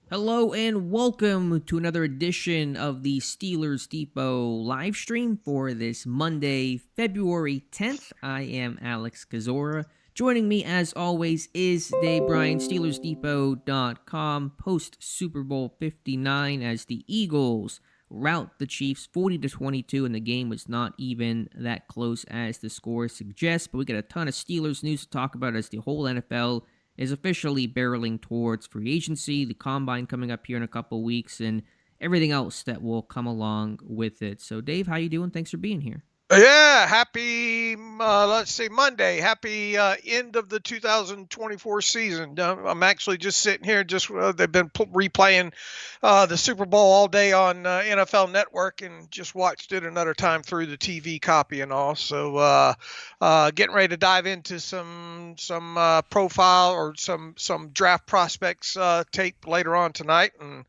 Hello and welcome to another edition of the Steelers Depot live stream for this Monday, February 10th. I am Alex Kozora. Joining me as always is Dave Bryan, SteelersDepot.com, post Super Bowl 59 as the Eagles rout the Chiefs 40-22, and the game was not even that close as the score suggests. But we got a ton of Steelers news to talk about as the whole NFL is officially barreling towards free agency, the combine coming up here in a couple weeks, and everything else that will come along with it. So, Dave, how you doing? Thanks for being here. Yeah, happy, let's say Monday. Happy end of the 2024 season. I'm actually just sitting here, they've been replaying the Super Bowl all day on NFL Network and just watched it another time through the TV copy and all. So getting ready to dive into some profile or some draft prospects tape later on tonight. And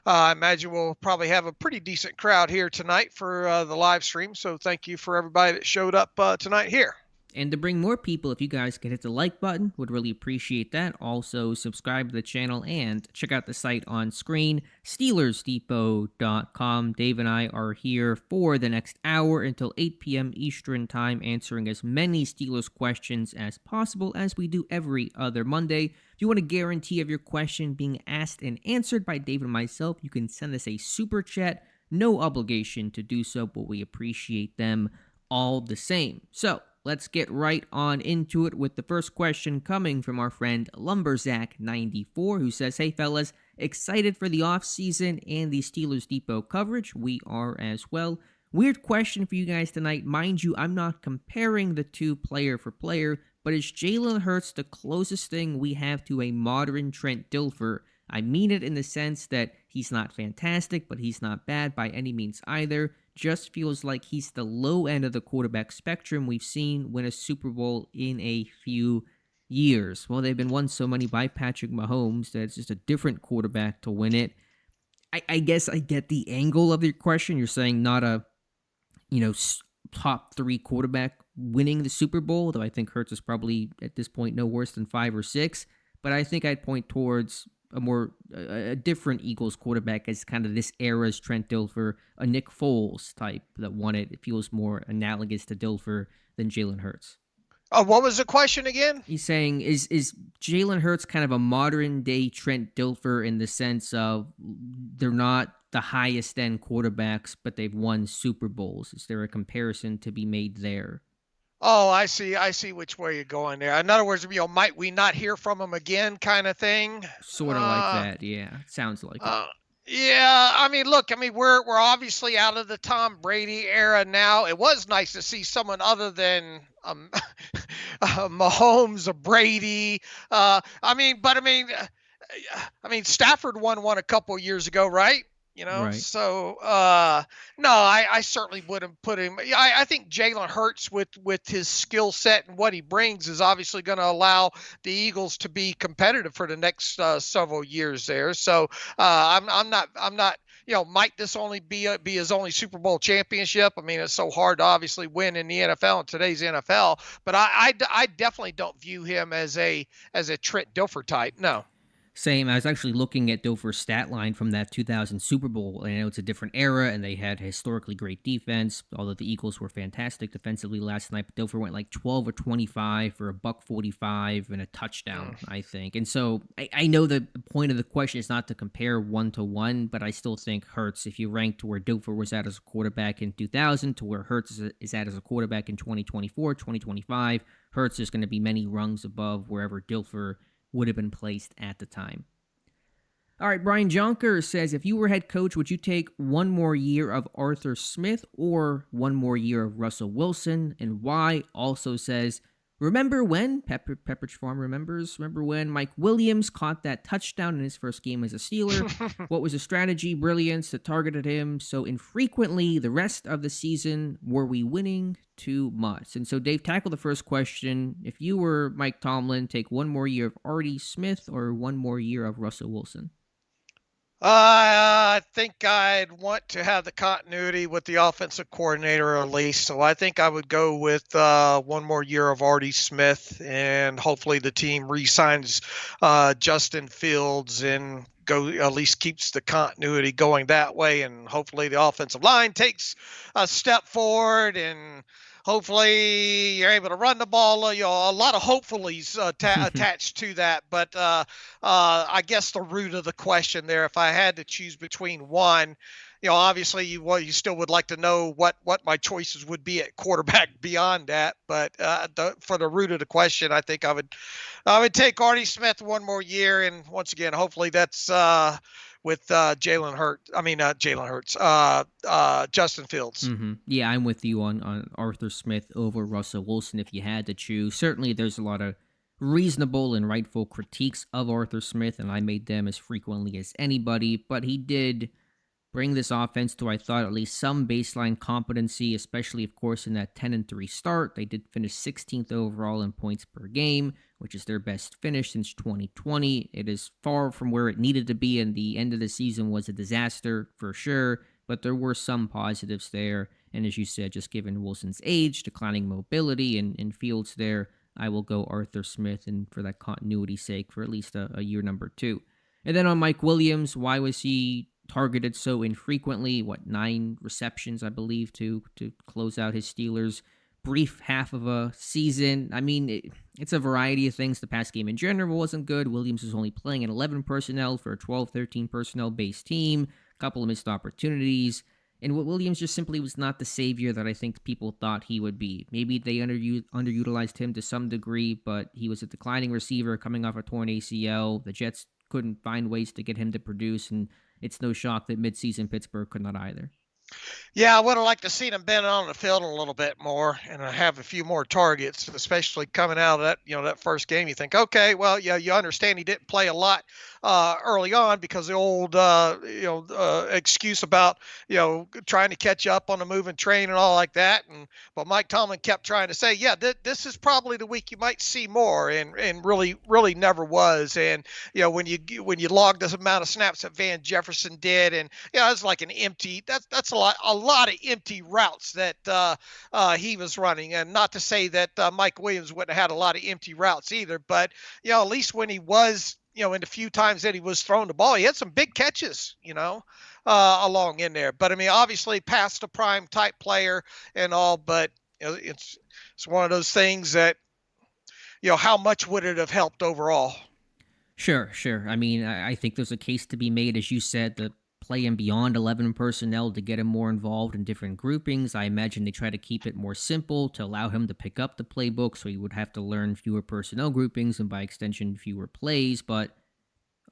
I imagine we'll probably have a pretty decent crowd here tonight for the live stream. So thank you for everybody that showed up tonight here. And to bring more people, if you guys could hit the like button, would really appreciate that. Also, subscribe to the channel and check out the site on screen, SteelersDepot.com. Dave and I are here for the next hour until 8 p.m. Eastern Time, answering as many Steelers questions as possible, as we do every other Monday. If you want a guarantee of your question being asked and answered by Dave and myself, you can send us a super chat. No obligation to do so, but we appreciate them all the same. So, let's get right on into it with the first question coming from our friend Lumberzack94, who says, "Hey fellas, excited for the offseason and the Steelers Depot coverage? We are as well. Weird question for you guys tonight. Mind you, I'm not comparing the two player for player, but is Jalen Hurts the closest thing we have to a modern Trent Dilfer? I mean it in the sense that he's not fantastic, but he's not bad by any means either. Just feels like he's the low end of the quarterback spectrum we've seen win a Super Bowl in a few years. Well, they've been won so many by Patrick Mahomes that it's just a different quarterback to win it. I guess I get the angle of your question. You're saying not a, top three quarterback winning the Super Bowl, though I think Hurts is probably at this point no worse than 5 or 6. But I think I'd point towards a different Eagles quarterback as kind of this era's Trent Dilfer, a Nick Foles type that won it. It feels more analogous to Dilfer than Jalen Hurts. What was the question again? He's saying, is Jalen Hurts kind of a modern day Trent Dilfer in the sense of they're not the highest end quarterbacks, but they've won Super Bowls? Is there a comparison to be made there? Oh, I see which way you're going there. In other words, might we not hear from him again kind of thing? Sort of like that, yeah. Sounds like it. Yeah, look, we're obviously out of the Tom Brady era now. It was nice to see someone other than Mahomes or Brady. Stafford won one a couple years ago, right? Right. So no, I certainly wouldn't put him. I think Jalen Hurts with his skill set and what he brings is obviously going to allow the Eagles to be competitive for the next several years there. So I'm not. Might this only be his only Super Bowl championship? It's so hard to obviously win in the NFL in today's NFL. But I definitely don't view him as a Trent Dilfer type. No. Same. I was actually looking at Dilfer's stat line from that 2000 Super Bowl, and I know it's a different era, and they had historically great defense, although the Eagles were fantastic defensively last night. But Dilfer went like 12 or 25 for $145 and a touchdown, I think. And so I know the point of the question is not to compare 1-to-1, but I still think Hurts, if you rank to where Dilfer was at as a quarterback in 2000 to where Hurts is at as a quarterback in 2024, 2025, Hurts is going to be many rungs above wherever Dilfer would have been placed at the time. All right, Brian Jonker says, if you were head coach, would you take one more year of Arthur Smith or one more year of Russell Wilson, and why? Also says, remember when, Pepperidge Farm remember when Mike Williams caught that touchdown in his first game as a Steeler? What was the strategy, brilliance that targeted him so infrequently the rest of the season? Were we winning too much? And so Dave, tackle the first question. If you were Mike Tomlin, take one more year of Artie Smith or one more year of Russell Wilson? I think I'd want to have the continuity with the offensive coordinator at least. So I think I would go with one more year of Artie Smith, and hopefully the team re-signs Justin Fields and go at least keeps the continuity going that way, and hopefully the offensive line takes a step forward, and hopefully you're able to run the ball. A lot of hopefullys attached to that. But I guess the root of the question there, if I had to choose between one, obviously you still would like to know what my choices would be at quarterback beyond that. But for the root of the question, I think I would take Artie Smith one more year, and once again, hopefully that's with Jalen Hurts. I mean, not Jalen Hurts. Justin Fields. Mm-hmm. Yeah, I'm with you on Arthur Smith over Russell Wilson if you had to choose. Certainly, there's a lot of reasonable and rightful critiques of Arthur Smith, and I made them as frequently as anybody, but he did bring this offense to, I thought, at least some baseline competency, especially, of course, in that 10-3 start. They did finish 16th overall in points per game, which is their best finish since 2020. It is far from where it needed to be, and the end of the season was a disaster for sure, but there were some positives there. And as you said, just given Wilson's age, declining mobility, and Fields there, I will go Arthur Smith, and for that continuity's sake, for at least a year number 2. And then on Mike Williams, why was he targeted so infrequently? 9 receptions, I believe, to close out his Steelers' brief half of a season. I mean, it's a variety of things. The pass game in general wasn't good. Williams was only playing at 11 personnel for a 12-13 personnel-based team. A couple of missed opportunities. And Williams just simply was not the savior that I think people thought he would be. Maybe they underutilized him to some degree, but he was a declining receiver coming off a torn ACL. The Jets couldn't find ways to get him to produce, and it's no shock that midseason Pittsburgh could not either. Yeah, I would have liked to see him been on the field a little bit more and have a few more targets, especially coming out of that, that first game. You think, okay, well, yeah, you understand he didn't play a lot early on because the old, excuse about, trying to catch up on the moving train and all like that. But Mike Tomlin kept trying to say, yeah, this is probably the week you might see more, and really never was. And, when you log this amount of snaps that Van Jefferson did, and, it's like an empty, that's a lot of empty routes that he was running. And not to say that Mike Williams wouldn't have had a lot of empty routes either, but, at least when he was, in the few times that he was throwing the ball, he had some big catches, along in there. But I mean, obviously past the prime type player and all, but it's one of those things that, how much would it have helped overall? Sure. I mean, I think there's a case to be made, as you said, to play him beyond 11 personnel to get him more involved in different groupings. I imagine they try to keep it more simple to allow him to pick up the playbook, so he would have to learn fewer personnel groupings and by extension fewer plays, but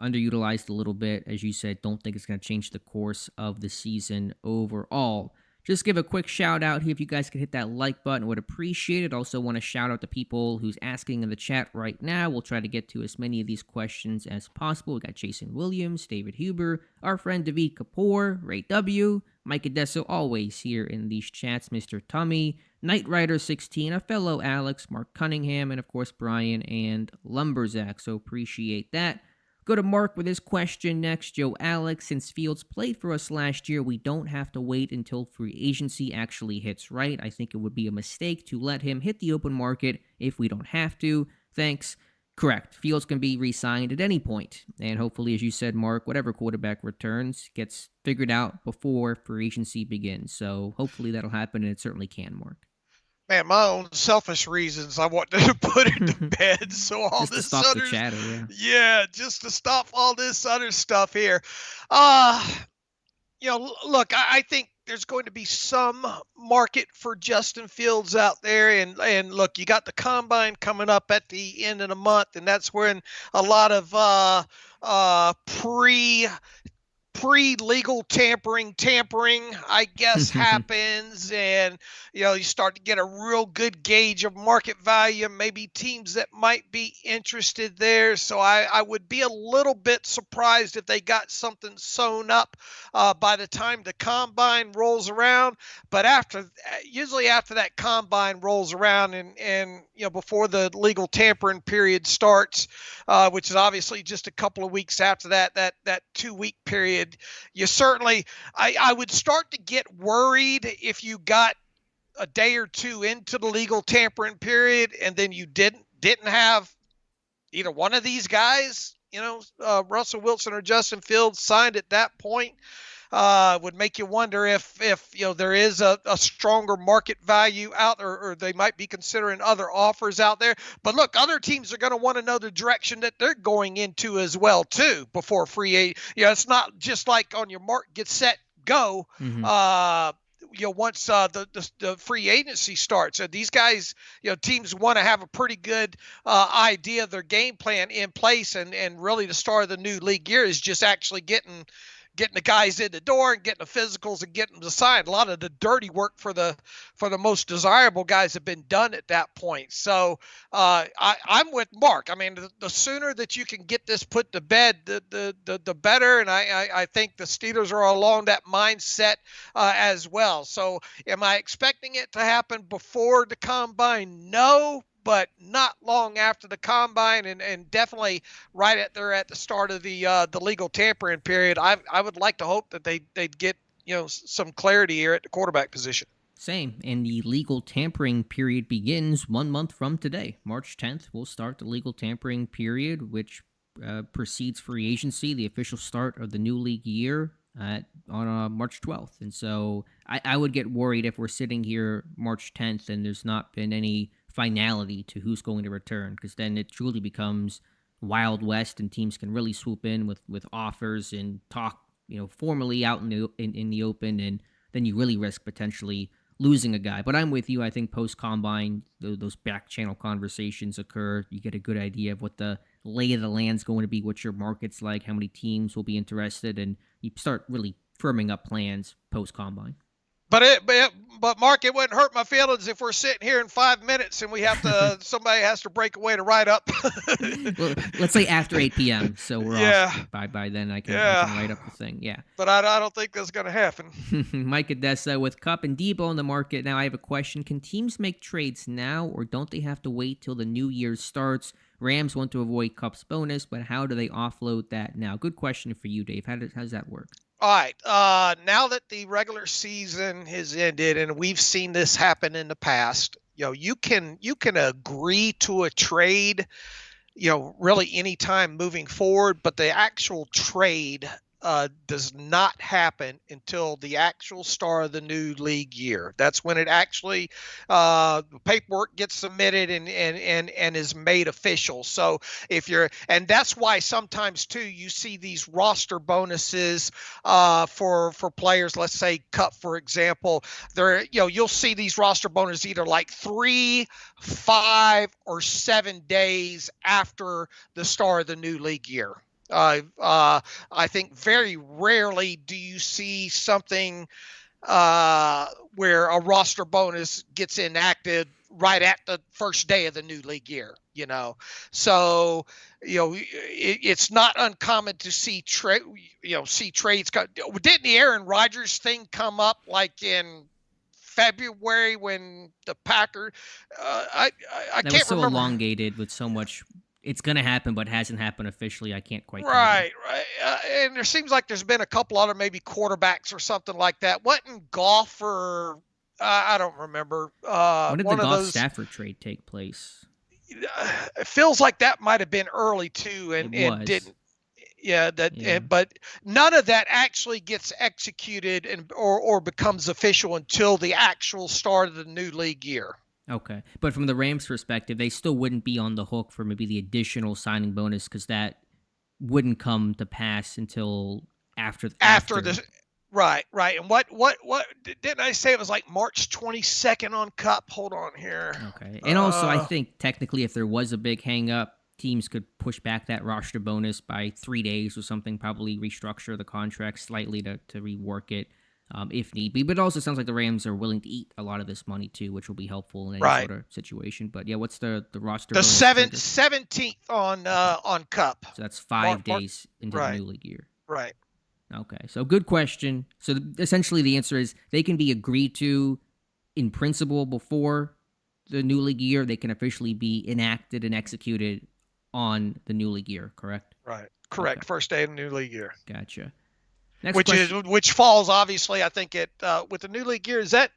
underutilized a little bit. As you said, don't think it's going to change the course of the season overall. Just give a quick shout out here. If you guys could hit that like button, would appreciate it. Also want to shout out to people who's asking in the chat right now. We'll try to get to as many of these questions as possible. We got Jason Williams, David Huber, our friend David Kapoor, Ray W, Mike Adesso, always here in these chats, Mr. Tummy, Knight Rider 16, a fellow Alex, Mark Cunningham, and of course Bryan and Lumberzack. So appreciate that. Go to Mark with his question next. Joe Alex, since Fields played for us last year, we don't have to wait until free agency actually hits, right? I think it would be a mistake to let him hit the open market if we don't have to. Thanks. Correct. Fields can be re-signed at any point. And hopefully, as you said, Mark, whatever quarterback returns gets figured out before free agency begins. So hopefully that'll happen, and it certainly can, Mark. Man, my own selfish reasons, I want to put it to bed. So all just this to stop other, the chatter, yeah, just to stop all this other stuff here. Look, I think there's going to be some market for Justin Fields out there, and look, you got the combine coming up at the end of the month, and that's when a lot of pre-legal tampering, I guess, happens, and you start to get a real good gauge of market value, maybe teams that might be interested there. So I would be a little bit surprised if they got something sewn up by the time the combine rolls around. But usually after that combine rolls around, and before the legal tampering period starts, which is obviously just a couple of weeks after that 2-week period, you certainly, I would start to get worried if you got a day or two into the legal tampering period and then you didn't have either one of these guys, Russell Wilson or Justin Fields signed at that point, would make you wonder if there is a stronger market value out there, or they might be considering other offers out there. But look, other teams are going to want to know the direction that they're going into as well too before free agent. It's not just like on your mark, get set, go. Mm-hmm. Once the free agency starts, these guys, teams want to have a pretty good idea of their game plan in place, and really the start of the new league year is just actually getting the guys in the door and getting the physicals and getting them to sign. A lot of the dirty work for the most desirable guys have been done at that point. So I'm with Mark. I mean, the sooner that you can get this put to bed, the better. And I think the Steelers are along that mindset as well. So am I expecting it to happen before the combine? No. But not long after the combine, and definitely right at the start of the legal tampering period. I would like to hope that they'd get some clarity here at the quarterback position. Same, and the legal tampering period begins 1 month from today. March 10th will start the legal tampering period, which precedes free agency, the official start of the new league year on March 12th. And so I would get worried if we're sitting here March 10th and there's not been any finality to who's going to return, because then it truly becomes Wild West, and teams can really swoop in with offers and talk, formally out in the open, and then you really risk potentially losing a guy. But I'm with you. I think post-combine, those back channel conversations occur. You get a good idea of what the lay of the land's going to be, what your market's like, how many teams will be interested, and you start really firming up plans post-combine. But Mark, it wouldn't hurt my feelings if we're sitting here in 5 minutes and we have to somebody has to break away to write up. Well, let's say after 8 p.m. So we're off by then. I can write up the thing. Yeah. But I don't think that's going to happen. Mike Odessa with Kupp and Debo on the market. Now I have a question. Can teams make trades now, or don't they have to wait till the new year starts? Rams want to avoid Kupp's bonus, but how do they offload that now? Good question for you, Dave. How does that work? All right. Now that the regular season has ended, and we've seen this happen in the past, you can agree to a trade, really anytime moving forward, but the actual trade does not happen until the actual start of the new league year. That's when it actually the paperwork gets submitted and is made official. So and that's why sometimes too you see these roster bonuses for players. Let's say Kupp, for example. You'll see these roster bonuses either like 3, 5, or 7 days after the start of the new league year. I think very rarely do you see something where a roster bonus gets enacted right at the first day of the new league year, So, it's not uncommon to see trades. Didn't the Aaron Rodgers thing come up like in February when the Packers? I can't was so remember. Elongated with so much. It's going to happen, but hasn't happened officially. I can't quite. Right. And there seems like there's been a couple other maybe quarterbacks or something like that. Wasn't Goff or I don't remember. When did the Goff-Stafford trade take place? It feels like that might have been early too, and didn't. Yeah, but none of that actually gets executed or becomes official until the actual start of the new league year. Okay. But from the Rams' perspective, they still wouldn't be on the hook for maybe the additional signing bonus, because that wouldn't come to pass until after this. Right. And what didn't I say it was like March 22nd on Kupp? Hold on here. Okay. And also, I think technically if there was a big hang up, teams could push back that roster bonus by 3 days or something, probably restructure the contract slightly to rework it. If need be. But it also sounds like the Rams are willing to eat a lot of this money too, which will be helpful in any sort of situation. But yeah, what's the roster? The 17th on Kupp. So that's 5 days into the new league year. Right. Okay, so good question. So essentially the answer is they can be agreed to in principle before the new league year. They can officially be enacted and executed on the new league year, correct? Right. Correct. Okay. First day of the new league year. Gotcha. Which falls obviously, I think with the new league year, is that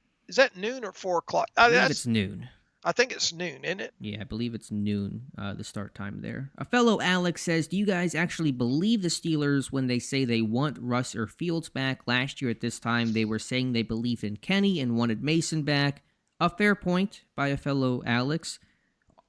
noon or 4 o'clock? I believe it's noon. I think it's noon, isn't it? Yeah, I believe it's noon, the start time there. A fellow Alex says, do you guys actually believe the Steelers when they say they want Russ or Fields back? Last year at this time, they were saying they believed in Kenny and wanted Mason back. A fair point by a fellow Alex.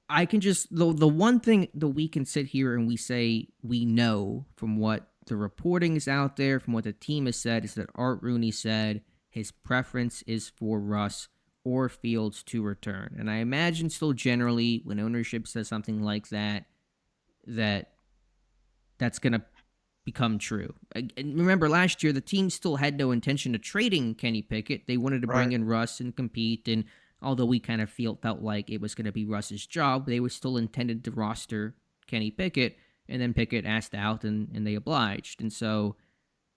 I can just, the one thing that we can sit here and we say we know from what the reporting is out there, from what the team has said, is that Art Rooney said his preference is for Russ or Fields to return. And I imagine still generally when ownership says something like that, that's going to become true. And remember, last year, the team still had no intention of trading Kenny Pickett. They wanted to bring in Russ and compete. And although we kind of felt like it was going to be Russ's job, they were still intended to roster Kenny Pickett. And then Pickett asked out, and they obliged. And so,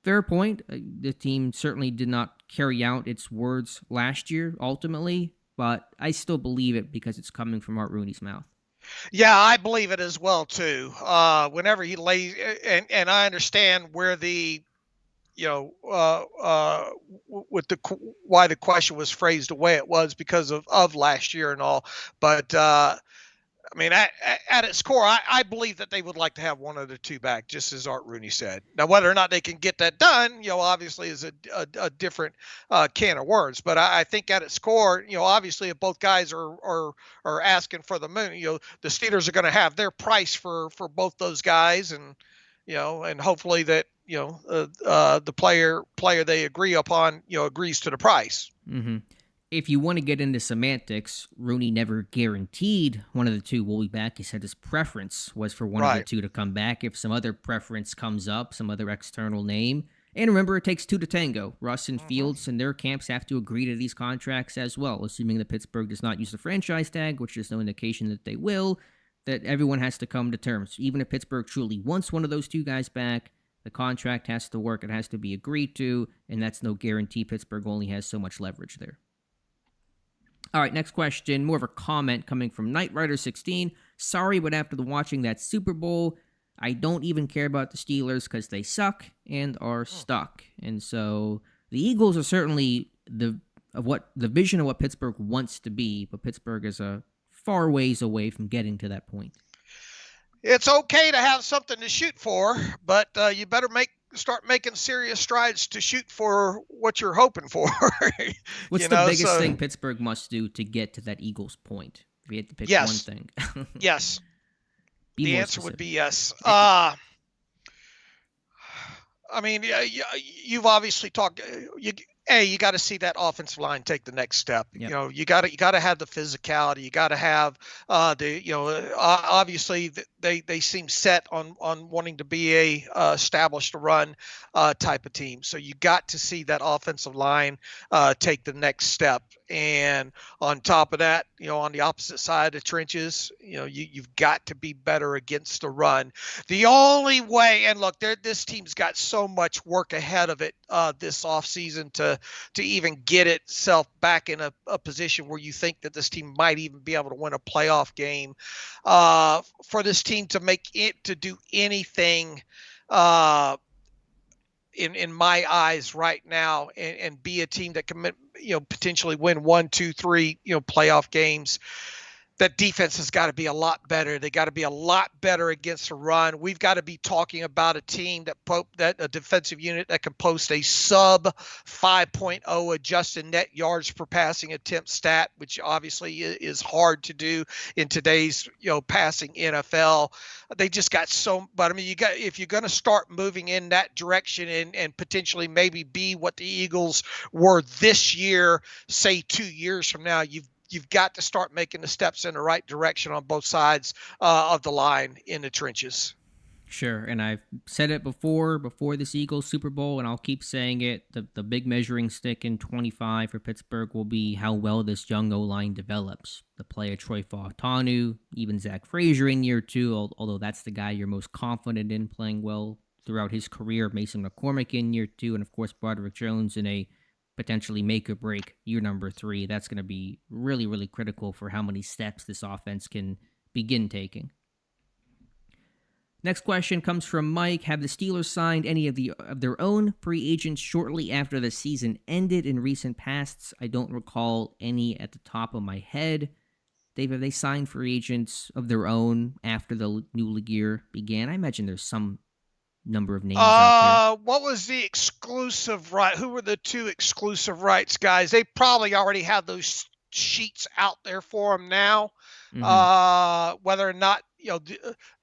fair point. The team certainly did not carry out its words last year, ultimately. But I still believe it because it's coming from Art Rooney's mouth. Yeah, I believe it as well too. Whenever he lays, and I understand where the, with the why the question was phrased the way it was because of last year and all. But I mean, at its core, I believe that they would like to have one of the two back, just as Art Rooney said. Now, whether or not they can get that done, obviously is a different can of words. But I think at its core, obviously if both guys are asking for the moon, the Steelers are going to have their price for both those guys, and and hopefully that the player they agree upon agrees to the price. Mm-hmm. If you want to get into semantics, Rooney never guaranteed one of the two will be back. He said his preference was for one of the two to come back. If some other preference comes up, some other external name. And remember, it takes two to tango. Russ and Fields and their camps have to agree to these contracts as well, assuming that Pittsburgh does not use the franchise tag, which is no indication that they will, that everyone has to come to terms. Even if Pittsburgh truly wants one of those two guys back, the contract has to work. It has to be agreed to, and that's no guarantee. Pittsburgh only has so much leverage there. All right, next question. More of a comment coming from Knight Rider 16. Sorry, but after watching that Super Bowl, I don't even care about the Steelers because they suck and are stuck. And so the Eagles are certainly the vision of what Pittsburgh wants to be, but Pittsburgh is a far ways away from getting to that point. It's okay to have something to shoot for, but you better start making serious strides to shoot for what you're hoping for. What's the biggest thing Pittsburgh must do to get to that Eagles point? If you had to pick one thing. Yes. The answer would be yes. I mean, you've obviously talked. You got to see that offensive line take the next step. Yep. You got to have the physicality. You got to have obviously they seem set on wanting to be a established run type of team. So you got to see that offensive line take the next step. And on top of that, on the opposite side of the trenches, you've got to be better against the run. The only way, and look, this team's got so much work ahead of it this offseason to even get itself back in a position where you think that this team might even be able to win a playoff game. For this team to make it to do anything in my eyes right now and be a team that can potentially win 1, 2, 3 playoff games, that defense has got to be a lot better. They got to be a lot better against the run. We've got to be talking about a team that a defensive unit that can post a sub 5.0 adjusted net yards per passing attempt stat, which obviously is hard to do in today's passing NFL. They just got but I mean, if you're going to start moving in that direction and potentially maybe be what the Eagles were this year, say 2 years from now, you've got to start making the steps in the right direction on both sides of the line in the trenches. Sure, and I've said it before this Eagles Super Bowl, and I'll keep saying it. The big measuring stick in 25 for Pittsburgh will be how well this young O-line develops. The play of Troy Fautanu, even Zach Frazier in year 2, although that's the guy you're most confident in playing well throughout his career. Mason McCormick in year 2, and of course Broderick Jones in a potentially make or break year number 3. That's going to be really, really critical for how many steps this offense can begin taking. Next question comes from Mike. Have the Steelers signed any of their own free agents shortly after the season ended in recent pasts? I don't recall any at the top of my head. Dave, have they signed free agents of their own after the new league year began? I imagine there's some number of names out there. What was the exclusive right? Who were the two exclusive rights guys? They probably already have those sheets out there for them now. Whether or not,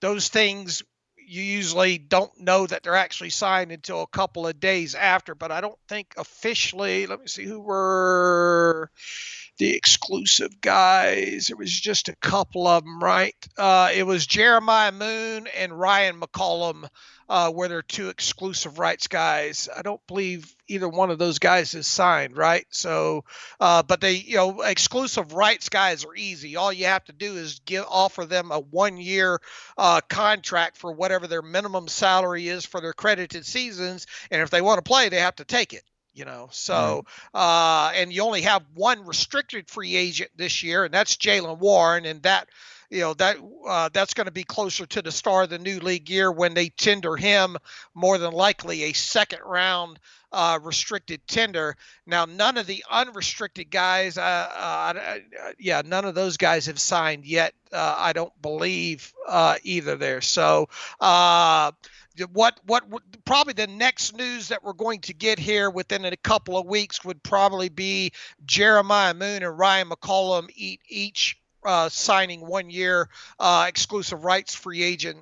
those things, you usually don't know that they're actually signed until a couple of days after, but I don't think officially. Let me see who were the exclusive guys. It was just a couple of them, right? It was Jeremiah Moon and Ryan McCollum were their two exclusive rights guys. I don't believe either one of those guys is signed, right? So, but they, exclusive rights guys are easy. All you have to do is offer them a 1-year contract for whatever their minimum salary is for their credited seasons, and if they want to play, they have to take it. So and you only have one restricted free agent this year, and that's Jalen Warren, and that that's going to be closer to the start of the new league year when they tender him more than likely a second round restricted tender. Now, none of the unrestricted guys, none of those guys have signed yet. I don't believe either there. So what probably the next news that we're going to get here within a couple of weeks would probably be Jeremiah Moon and Ryan McCollum each signing 1-year exclusive rights free agent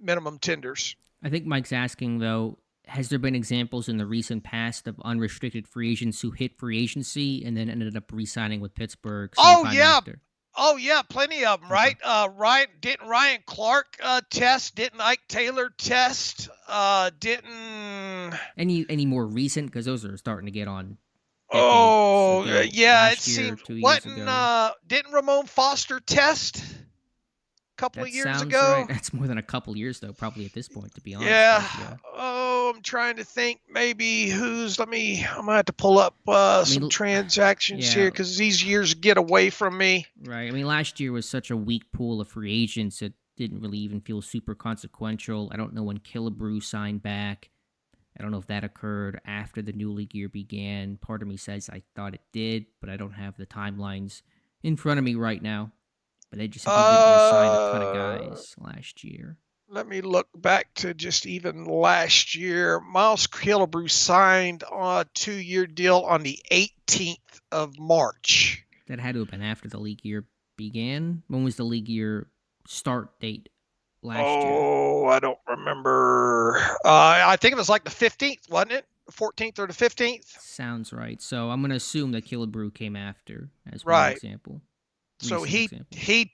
minimum tenders. I think Mike's asking, though, has there been examples in the recent past of unrestricted free agents who hit free agency and then ended up re-signing with Pittsburgh? After? Oh, yeah, plenty of them, right? Ryan Clark test? Didn't Ike Taylor test? Any more recent? Because those are starting to get on. Oh, yeah, it seems. Didn't Ramon Foster test a couple of years ago? Right. That's more than a couple years, though, probably at this point, to be honest. Yeah. Oh, I'm trying to think maybe I'm going to have to pull up some transactions here because these years get away from me. Right. I mean, last year was such a weak pool of free agents. It didn't really even feel super consequential. I don't know when Killebrew signed back. I don't know if that occurred after the new league year began. Part of me says I thought it did, but I don't have the timelines in front of me right now. But they just didn't sign a ton of guys last year. Let me look back to just even last year. Miles Killebrew signed on a 2-year deal on the 18th of March. That had to have been after the league year began. When was the league year start date last year? Oh, I don't remember. I think it was like the 15th, wasn't it? The 14th or the 15th? Sounds right. So I'm going to assume that Killebrew came after as one example. So he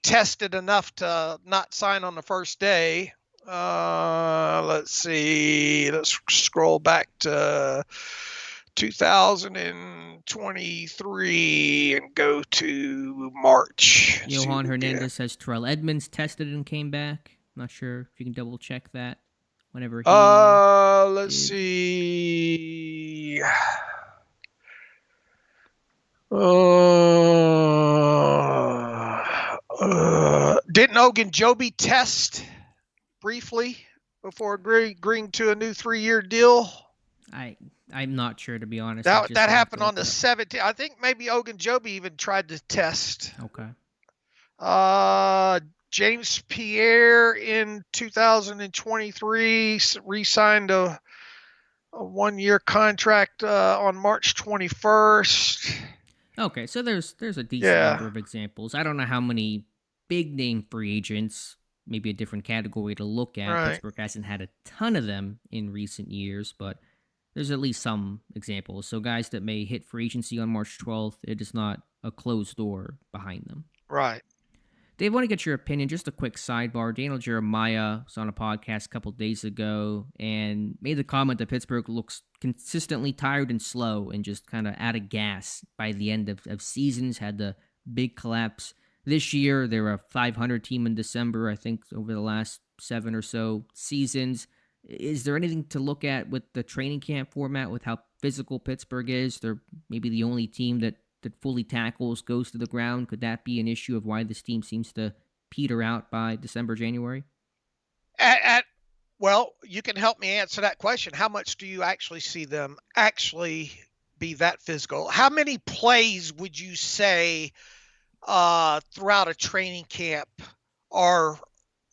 tested enough to not sign on the first day. Let's see. Let's scroll back to 2023 and go to March. Johan Hernandez says Terrell Edmonds tested and came back. Not sure if you can double check that whenever he let's see. Didn't Ogunjobi test briefly before agreeing to a new 3-year deal? I'm not sure, to be honest. That happened on the 17th. I think maybe Ogunjobi even tried to test. Okay. James Pierre in 2023 re-signed a 1-year contract on March 21st. Okay, so there's a decent number of examples. I don't know how many big name free agents, maybe a different category to look at. Right. Pittsburgh hasn't had a ton of them in recent years, but there's at least some examples. So guys that may hit free agency on March 12th, it is not a closed door behind them. Right. Dave, I want to get your opinion. Just a quick sidebar. Daniel Jeremiah was on a podcast a couple days ago and made the comment that Pittsburgh looks consistently tired and slow and just kind of out of gas by the end of seasons. Had the big collapse this year. They were a 500 team in December, I think, over the last 7 or so seasons. Is there anything to look at with the training camp format, with how physical Pittsburgh is? They're maybe the only team that fully tackles, goes to the ground. Could that be an issue of why this team seems to peter out by December, January? Well, you can help me answer that question. How much do you actually see them actually be that physical? How many plays would you say throughout a training camp are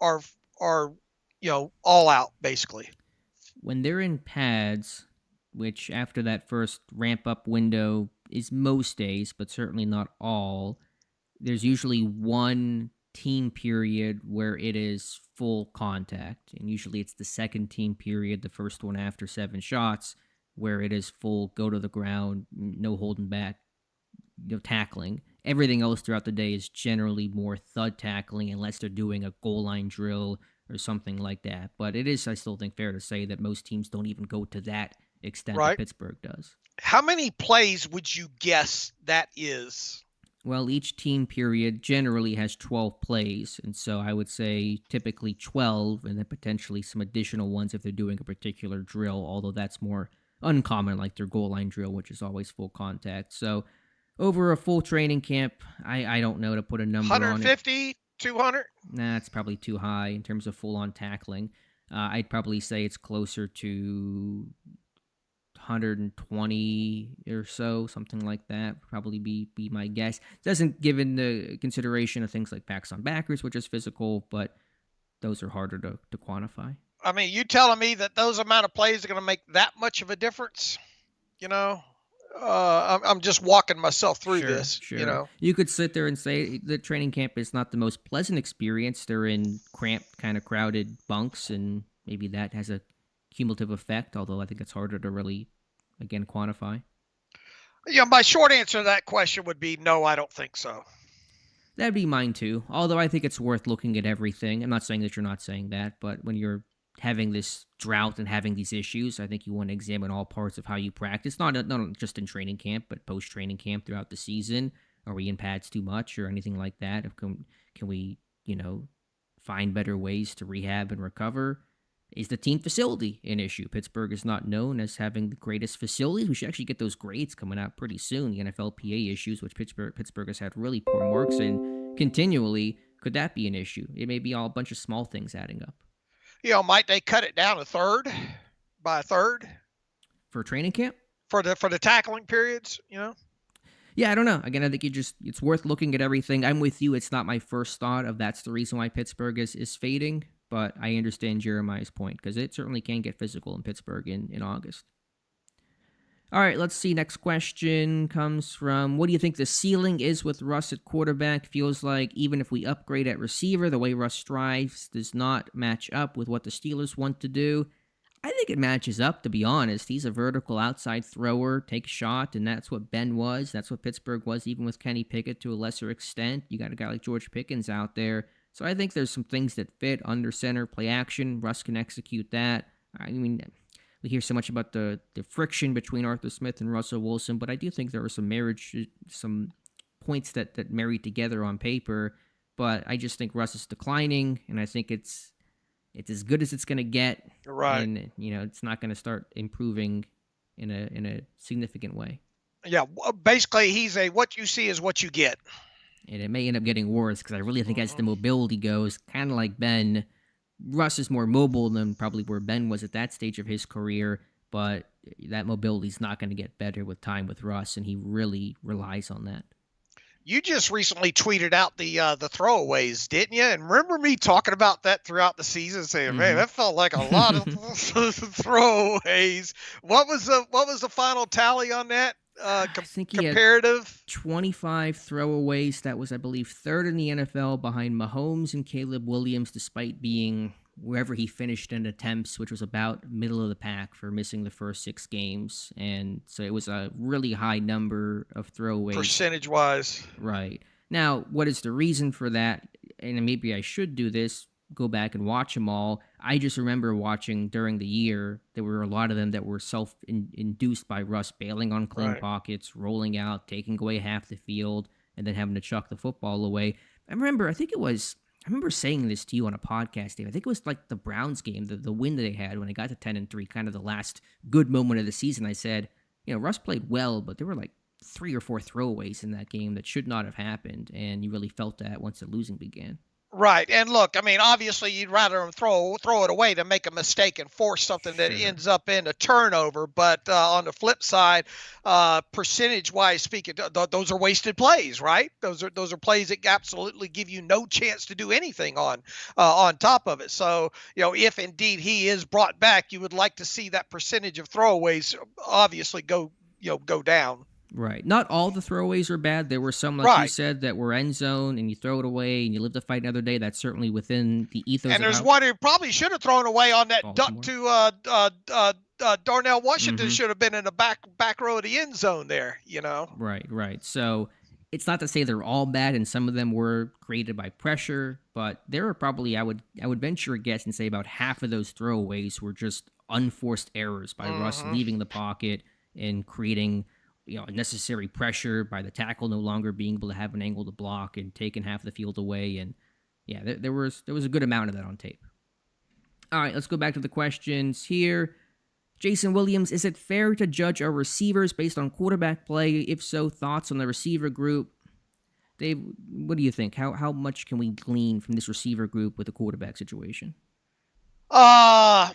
are are all out basically. When they're in pads, which after that first ramp up window is most days, but certainly not all, there's usually one team period where it is full contact. And usually it's the second team period, the first one after 7 shots, where it is full go to the ground, no holding back, tackling. Everything else throughout the day is generally more thud tackling unless they're doing a goal line drill or something like that. But it is, I still think, fair to say that most teams don't even go to that extent that Right. Pittsburgh does. How many plays would you guess that is? Well, each team period generally has 12 plays, and so I would say typically 12, and then potentially some additional ones if they're doing a particular drill, although that's more uncommon, like their goal line drill, which is always full contact. So over a full training camp, I don't know to put a number on it. 150, 200? Nah, it's probably too high in terms of full-on tackling. I'd probably say it's closer to 120 or so, something like that. Probably be my guess. Doesn't give into consideration of things like backs on backers, which is physical, but those are harder to quantify. I mean, you telling me that those amount of plays are going to make that much of a difference? I'm just walking myself through this. Sure. You could sit there and say the training camp is not the most pleasant experience. They're in cramped, kind of crowded bunks, and maybe that has a cumulative effect, although I think it's harder to really, again, quantify. Yeah, my short answer to that question would be no, I don't think so. That'd be mine too, although I think it's worth looking at everything. I'm not saying that you're not saying that, but when you're having this drought and having these issues, I think you want to examine all parts of how you practice, not just in training camp, but post-training camp throughout the season. Are we in pads too much or anything like that? Can we, find better ways to rehab and recover? Is the team facility an issue? Pittsburgh is not known as having the greatest facilities. We should actually get those grades coming out pretty soon. The NFLPA issues, which Pittsburgh has had really poor marks in continually. Could that be an issue? It may be all a bunch of small things adding up. Might they cut it down by a third for training camp for the tackling periods? Yeah, I don't know. Again, I think it's worth looking at everything. I'm with you. It's not my first thought of that's the reason why Pittsburgh is fading, but I understand Jeremiah's point because it certainly can get physical in Pittsburgh in August. All right, let's see. Next question comes from, what do you think the ceiling is with Russ at quarterback? Feels like even if we upgrade at receiver, the way Russ strives does not match up with what the Steelers want to do. I think it matches up, to be honest. He's a vertical outside thrower, take a shot, and that's what Ben was. That's what Pittsburgh was, even with Kenny Pickett to a lesser extent. You got a guy like George Pickens out there. So I think there's some things that fit under center, play action. Russ can execute that. I mean, we hear so much about the friction between Arthur Smith and Russell Wilson, but I do think there are some points that marry together on paper. But I just think Russ is declining, and I think it's as good as it's going to get. Right. And it's not going to start improving in a significant way. Yeah, basically he's what you see is what you get. And it may end up getting worse because I really think as the mobility goes, kind of like Ben, Russ is more mobile than probably where Ben was at that stage of his career, but that mobility is not going to get better with time with Russ, and he really relies on that. You just recently tweeted out the throwaways, didn't you? And remember me talking about that throughout the season, saying, "Man, that felt like a lot of throwaways." What was the final tally on that? I think he comparative had 25 throwaways. That was, I believe, third in the NFL behind Mahomes and Caleb Williams, despite being wherever he finished in attempts, which was about middle of the pack for missing the first 6 games. And so it was a really high number of throwaways. Percentage-wise. Right. Now, what is the reason for that? And maybe I should do this, go back and watch them all. I just remember watching during the year, there were a lot of them that were self-induced by Russ bailing on clean pockets, rolling out, taking away half the field, and then having to chuck the football away. I remember saying this to you on a podcast, Dave. I think it was like the Browns game, the win that they had when they got to 10-3, kind of the last good moment of the season. I said, Russ played well, but there were like 3 or 4 throwaways in that game that should not have happened, and you really felt that once the losing began. Right. And look, I mean, obviously you'd rather them throw it away than make a mistake and force something that Sure. ends up in a turnover. But on the flip side, percentage-wise speaking, those are wasted plays, right? Those are plays that absolutely give you no chance to do anything on top of it. So, if indeed he is brought back, you would like to see that percentage of throwaways obviously go down. Right. Not all the throwaways are bad. There were some, like you Right. said, that were end zone and you throw it away and you live to fight another day. That's certainly within the ethos And of there's how one who probably should have thrown away on that duck Baltimore. to Darnell Washington. Mm-hmm. Should have been in the back row of the end zone there. Right. So it's not to say they're all bad, and some of them were created by pressure, but there are probably I would venture a guess and say about half of those throwaways were just unforced errors by Russ Mm-hmm. leaving the pocket and creating unnecessary pressure by the tackle no longer being able to have an angle to block and taking half the field away. And yeah, there was a good amount of that on tape. All right, let's go back to the questions here. Jason Williams, is it fair to judge our receivers based on quarterback play? If so, thoughts on the receiver group? Dave, what do you think? How much can we glean from this receiver group with the quarterback situation? I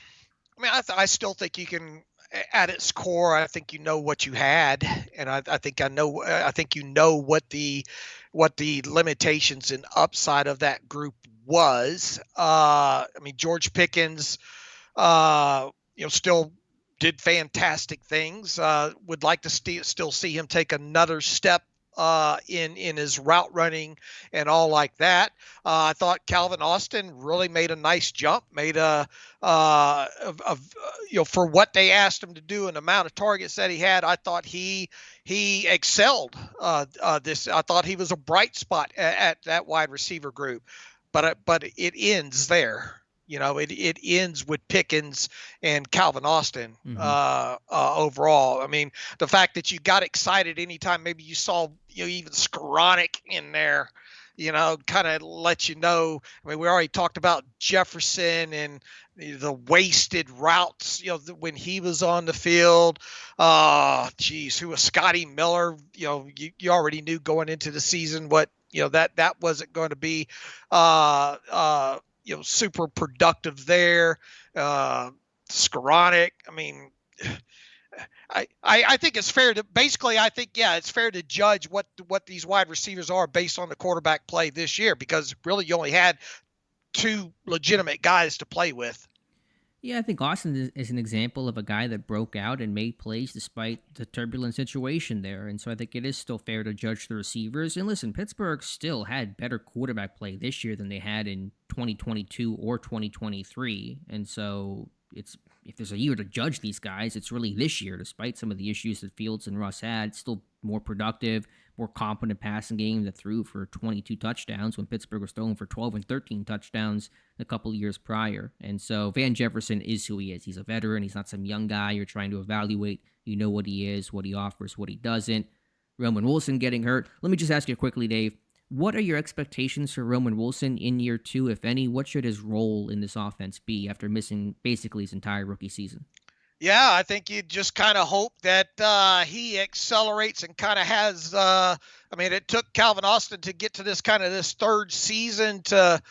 mean, I still think you can. At its core, I think you know what you had, and I think I know. I think you know what the limitations and upside of that group was. I mean, George Pickens, still did fantastic things. Would like to still see him take another step in his route running and all like that. I thought Calvin Austin really made a nice jump, made for what they asked him to do and the amount of targets that he had. I thought he excelled. This I thought he was a bright spot at that wide receiver group, but it ends there. It ends with Pickens and Calvin Austin overall. I mean, the fact that you got excited anytime maybe you saw even Skoranek in there, kind of let you know. I mean, we already talked about Jefferson and the wasted routes, when he was on the field. Who was Scotty Miller? You already knew going into the season what that wasn't going to be super productive there. Skoranek, I mean, I think it's fair to basically. I think it's fair to judge what these wide receivers are based on the quarterback play this year, because really you only had two legitimate guys to play with. Yeah, I think Austin is an example of a guy that broke out and made plays despite the turbulent situation there. And so I think it is still fair to judge the receivers. And listen, Pittsburgh still had better quarterback play this year than they had in 2022 or 2023. And so if there's a year to judge these guys, it's really this year, despite some of the issues that Fields and Russ had. Still more productive, more competent passing game that threw for 22 touchdowns when Pittsburgh was throwing for 12 and 13 touchdowns a couple of years prior. And so Van Jefferson is who he is. He's a veteran. He's not some young guy you're trying to evaluate. You know what he is, what he offers, what he doesn't. Roman Wilson getting hurt. Let me just ask you quickly, Dave. What are your expectations for Roman Wilson in year two, if any? What should his role in this offense be after missing basically his entire rookie season? Yeah, I think you just kind of hope that he accelerates and kind of has. I mean, it took Calvin Austin to get to this third season to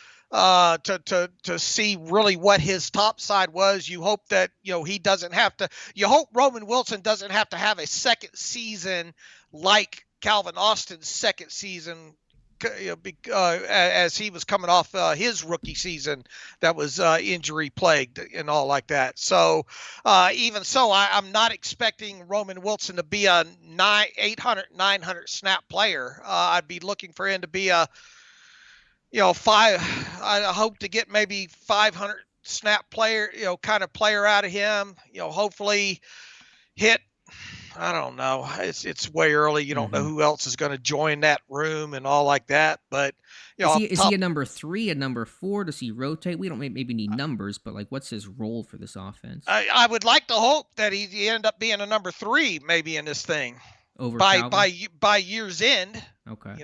see really what his top side was. You hope that he doesn't have to. You hope Roman Wilson doesn't have to have a second season like Calvin Austin's second season. As he was coming off his rookie season that was injury plagued and all like that. So even so, I'm not expecting Roman Wilson to be a 900 snap player. I'd be looking for him to be a five. I hope to get maybe 500 snap player, kind of player out of him. Hopefully hit. I don't know. It's way early. You don't know who else is going to join that room and all like that. But is he a number 3, a number 4? Does he rotate? We don't maybe need numbers, but what's his role for this offense? I would like to hope that he end up being a number 3 maybe in this thing Over by year's end. Okay.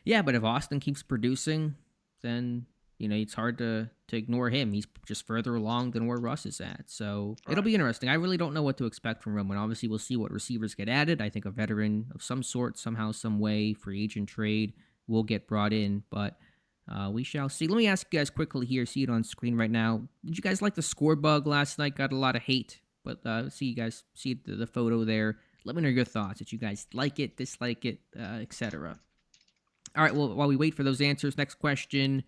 Yeah, but if Austin keeps producing, then it's hard to ignore him. He's just further along than where Russ is at. So It'll be interesting. I really don't know what to expect from Roman. Obviously, we'll see what receivers get added. I think a veteran of some sort, somehow, some way, free agent trade will get brought in. But We shall see. Let me ask you guys quickly here. See it on screen right now. Did you guys like the score bug last night? Got a lot of hate, but see you guys see the photo there. Let me know your thoughts. Did you guys like it, dislike it, etc.? All right. Well, while we wait for those answers, next question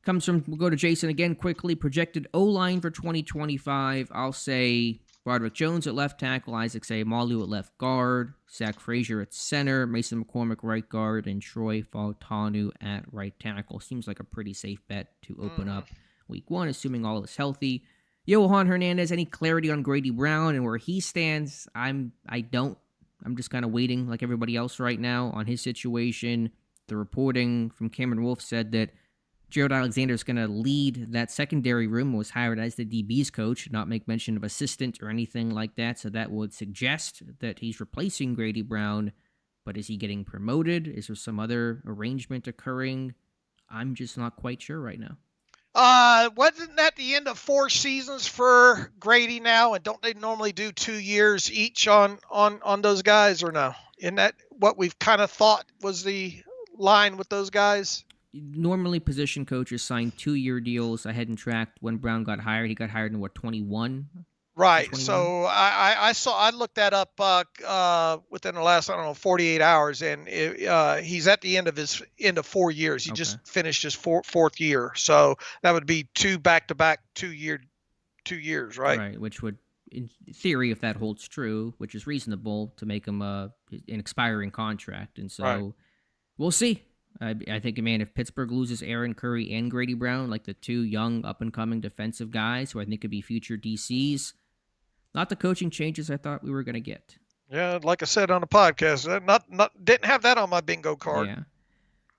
comes from. We'll go to Jason again quickly. Projected O-line for 2025. I'll say Broderick Jones at left tackle, Isaac Seumalo at left guard, Zach Frazier at center, Mason McCormick right guard, and Troy Fautanu at right tackle. Seems like a pretty safe bet to open up week one, assuming all is healthy. Johan Hernandez, any clarity on Grady Brown and where he stands? I'm just kind of waiting like everybody else right now on his situation. The reporting from Cameron Wolf said that Gerald Alexander is going to lead that secondary room, was hired as the DB's coach, not make mention of assistant or anything like that. So that would suggest that he's replacing Grady Brown. But is he getting promoted? Is there some other arrangement occurring? I'm just not quite sure right now. Wasn't that the end of 4 seasons for Grady now? And don't they normally do 2 years each on those guys, or no? Isn't that what we've kind of thought was the line with those guys? Normally, position coaches sign 2-year deals. I hadn't tracked when Brown got hired. He got hired in 21? Right. 21? So I looked that up within the last 48 hours, and he's at the end of 4 years. He just finished his fourth year, so that would be 2 back-to-back 2 years, right? Right, which would, in theory, if that holds true, which is reasonable to make him an expiring contract, and so we'll see. I think, man, if Pittsburgh loses Aaron Curry and Grady Brown, like the 2 young, up-and-coming defensive guys who I think could be future DCs, not the coaching changes I thought we were going to get. Yeah, like I said on the podcast, didn't have that on my bingo card.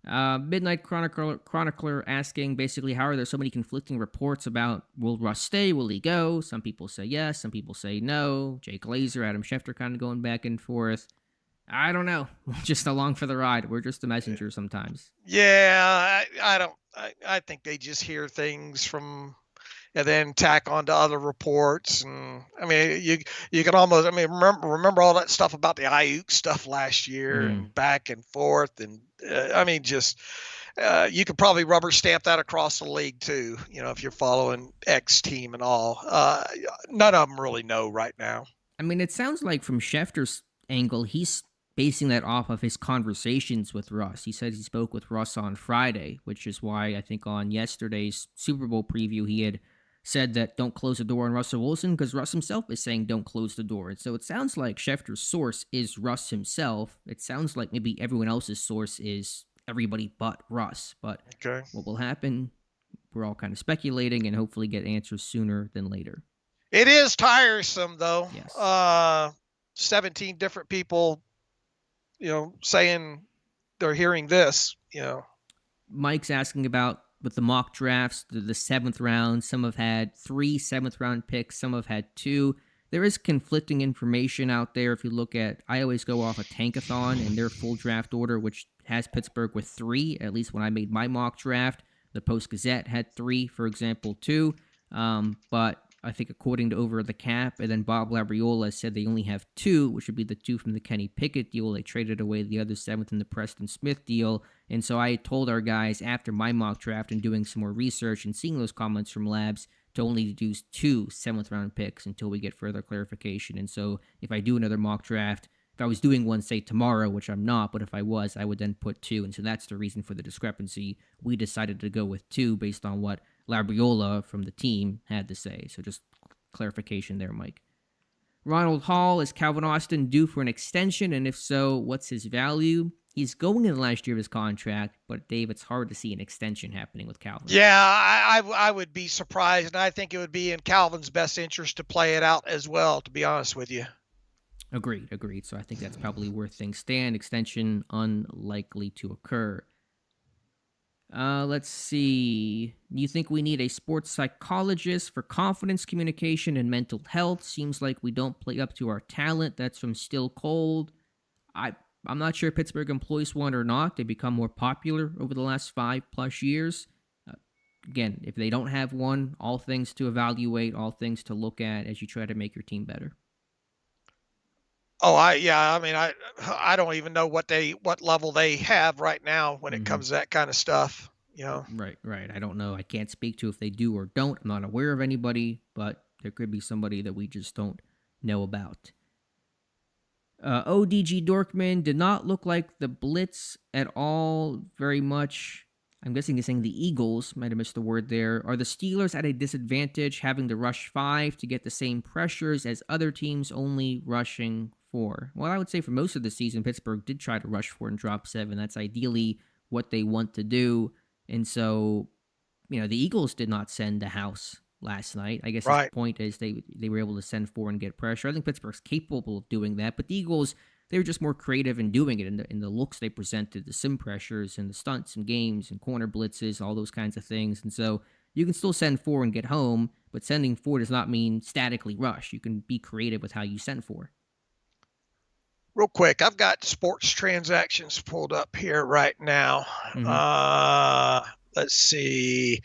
Yeah. Midnight Chronicler asking, basically, how are there so many conflicting reports about will Russ stay, will he go? Some people say yes, some people say no. Jake Glazer, Adam Schefter kind of going back and forth. I don't know. We're just along for the ride. We're just a messenger sometimes. Yeah, I think they just hear things from, and then tack on to other reports. And I mean, you can almost, remember all that stuff about the Ayuk stuff last year and back and forth. And you could probably rubber stamp that across the league too. If you're following X team and all, none of them really know right now. I mean, it sounds like from Schefter's angle, he's basing that off of his conversations with Russ. He said he spoke with Russ on Friday, which is why I think on yesterday's Super Bowl preview, he had said that don't close the door on Russell Wilson, because Russ himself is saying don't close the door. And so it sounds like Schefter's source is Russ himself. It sounds like maybe everyone else's source is everybody but Russ. But what will happen, we're all kind of speculating, and hopefully get answers sooner than later. It is tiresome, though. Yes. 17 different people saying they're hearing this, Mike's asking about with the mock drafts, the 7th round. Some have had 3 7th-round picks. Some have had 2. There is conflicting information out there. If you look at, I always go off a Tankathon and their full draft order, which has Pittsburgh with 3, at least when I made my mock draft. The Post-Gazette had 3, for example, too. But I think according to Over the Cap, and then Bob Labriola said they only have 2, which would be the 2 from the Kenny Pickett deal. They traded away the other 7th in the Preston Smith deal. And so I told our guys after my mock draft and doing some more research and seeing those comments from Labs to only do 2 7th-round picks until we get further clarification. And so if I do another mock draft, if I was doing one, say, tomorrow, which I'm not, but if I was, I would then put 2. And so that's the reason for the discrepancy. We decided to go with 2 based on what Labriola from the team had to say. So just clarification there, Mike. Ronald Hall, is Calvin Austin due for an extension? And if so, what's his value? He's going in the last year of his contract, but Dave, it's hard to see an extension happening with Calvin. Yeah, I would be surprised, and I think it would be in Calvin's best interest to play it out as well, to be honest with you. Agreed. So I think that's probably where things stand. Extension unlikely to occur. Let's see. You think we need a sports psychologist for confidence, communication, and mental health? Seems like we don't play up to our talent. That's from Still Cold. I'm not sure if Pittsburgh employs one or not. They become more popular over the last 5+ years. Again, if they don't have one, all things to evaluate, all things to look at as you try to make your team better. Oh, I don't even know what level they have right now when it comes to that kind of stuff. You know, Right. I don't know. I can't speak to if they do or don't. I'm not aware of anybody, but there could be somebody that we just don't know about. ODG Dorkman did not look like the blitz at all very much. I'm guessing he's saying the Eagles, might have missed the word there. Are the Steelers at a disadvantage having to rush 5 to get the same pressures as other teams only rushing 4? Well, I would say for most of the season, Pittsburgh did try to rush 4 and drop 7. That's ideally what they want to do. And so, the Eagles did not send the house last night. I guess his right. point is they were able to send 4 and get pressure. I think Pittsburgh's capable of doing that, but the Eagles, they were just more creative in doing it in the looks they presented, the sim pressures and the stunts and games and corner blitzes, all those kinds of things. And so you can still send 4 and get home, but sending 4 does not mean statically rush. You can be creative with how you send 4. Real quick, I've got sports transactions pulled up here right now. Let's see.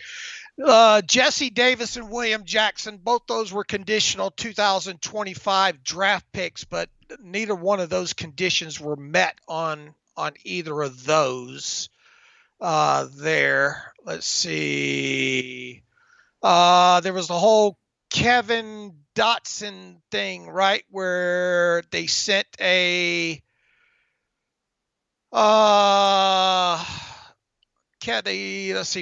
Jesse Davis and William Jackson, both those were conditional 2025 draft picks, but neither one of those conditions were met on either of those. There, let's see. There was the whole Kevin Dotson thing, right, where they sent a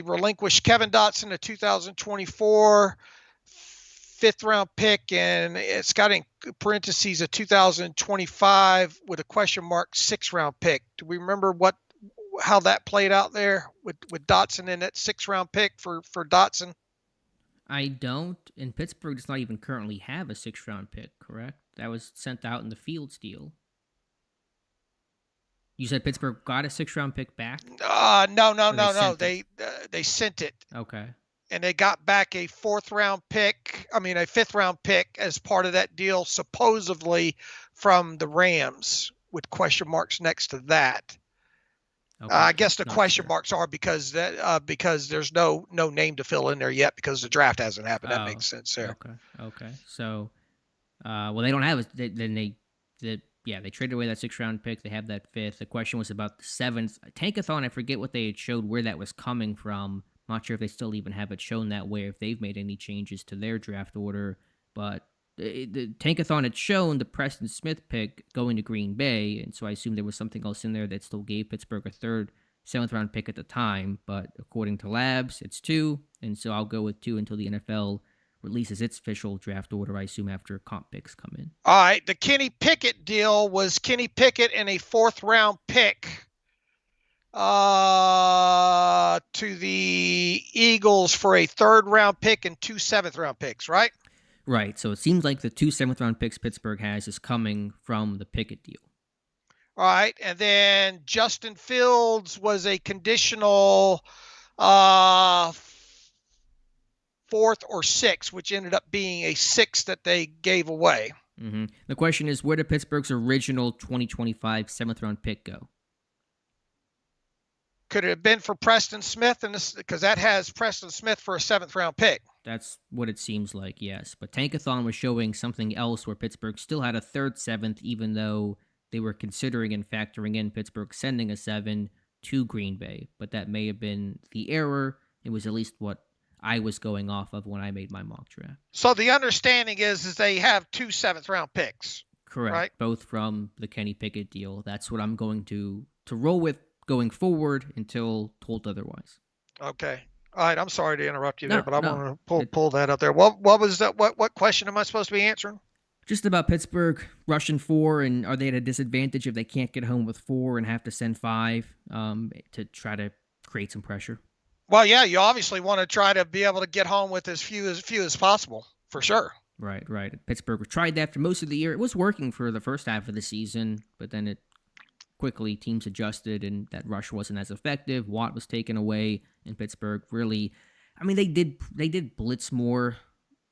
relinquished Kevin Dotson, a 2024 fifth round pick, and it's got in parentheses a 2025 with a question mark 6th round pick. Do we remember how that played out there with Dotson in that 6th round pick for Dotson? I don't. And Pittsburgh does not even currently have a 6th round pick, correct? That was sent out in the Fields deal. You said Pittsburgh got a 6th round pick back? No. They sent it. Okay. And they got back a 5th round pick as part of that deal, supposedly from the Rams, with question marks next to that. Okay. I guess the question marks are because there's no name to fill in there yet because the draft hasn't happened. That makes sense there. Okay. So, they don't have it. They traded away that 6th round pick. They have that 5th. The question was about the 7th. Tankathon, I forget what they had showed where that was coming from. Not sure if they still even have it shown that way, if they've made any changes to their draft order. But the Tankathon had shown the Preston Smith pick going to Green Bay, and so I assume there was something else in there that still gave Pittsburgh a 3rd, 7th round pick at the time. But according to Labs, it's 2, and so I'll go with 2 until the NFL releases its official draft order, I assume, after comp picks come in. All right, the Kenny Pickett deal was Kenny Pickett and a 4th round pick to the Eagles for a 3rd round pick and 2 7th round picks, right? Right. So it seems like the 2 7th round picks Pittsburgh has is coming from the Pickett deal. All right. And then Justin Fields was a conditional 4th or 6th, which ended up being a 6th that they gave away. Mm-hmm. The question is, where did Pittsburgh's original 2025 7th round pick go? Could it have been for Preston Smith? Because that has Preston Smith for a 7th round pick. That's what it seems like, yes. But Tankathon was showing something else where Pittsburgh still had a 3rd, 7th, even though they were considering and factoring in Pittsburgh sending a 7 to Green Bay. But that may have been the error. It was at least what I was going off of when I made my mock draft. So the understanding is they have 2 7th round picks. Correct. Right? Both from the Kenny Pickett deal. That's what I'm going to roll with going forward until told otherwise. Okay. All right. I'm sorry to interrupt you there, but I want to pull that up there. What was that? What question am I supposed to be answering? Just about Pittsburgh rushing 4, and are they at a disadvantage if they can't get home with 4 and have to send 5 to try to create some pressure? Well, yeah, you obviously want to try to be able to get home with as few as possible, for sure. Right. Pittsburgh tried that for most of the year. It was working for the first half of the season, but then it quickly teams adjusted and that rush wasn't as effective. Watt was taken away, and Pittsburgh really, they did blitz more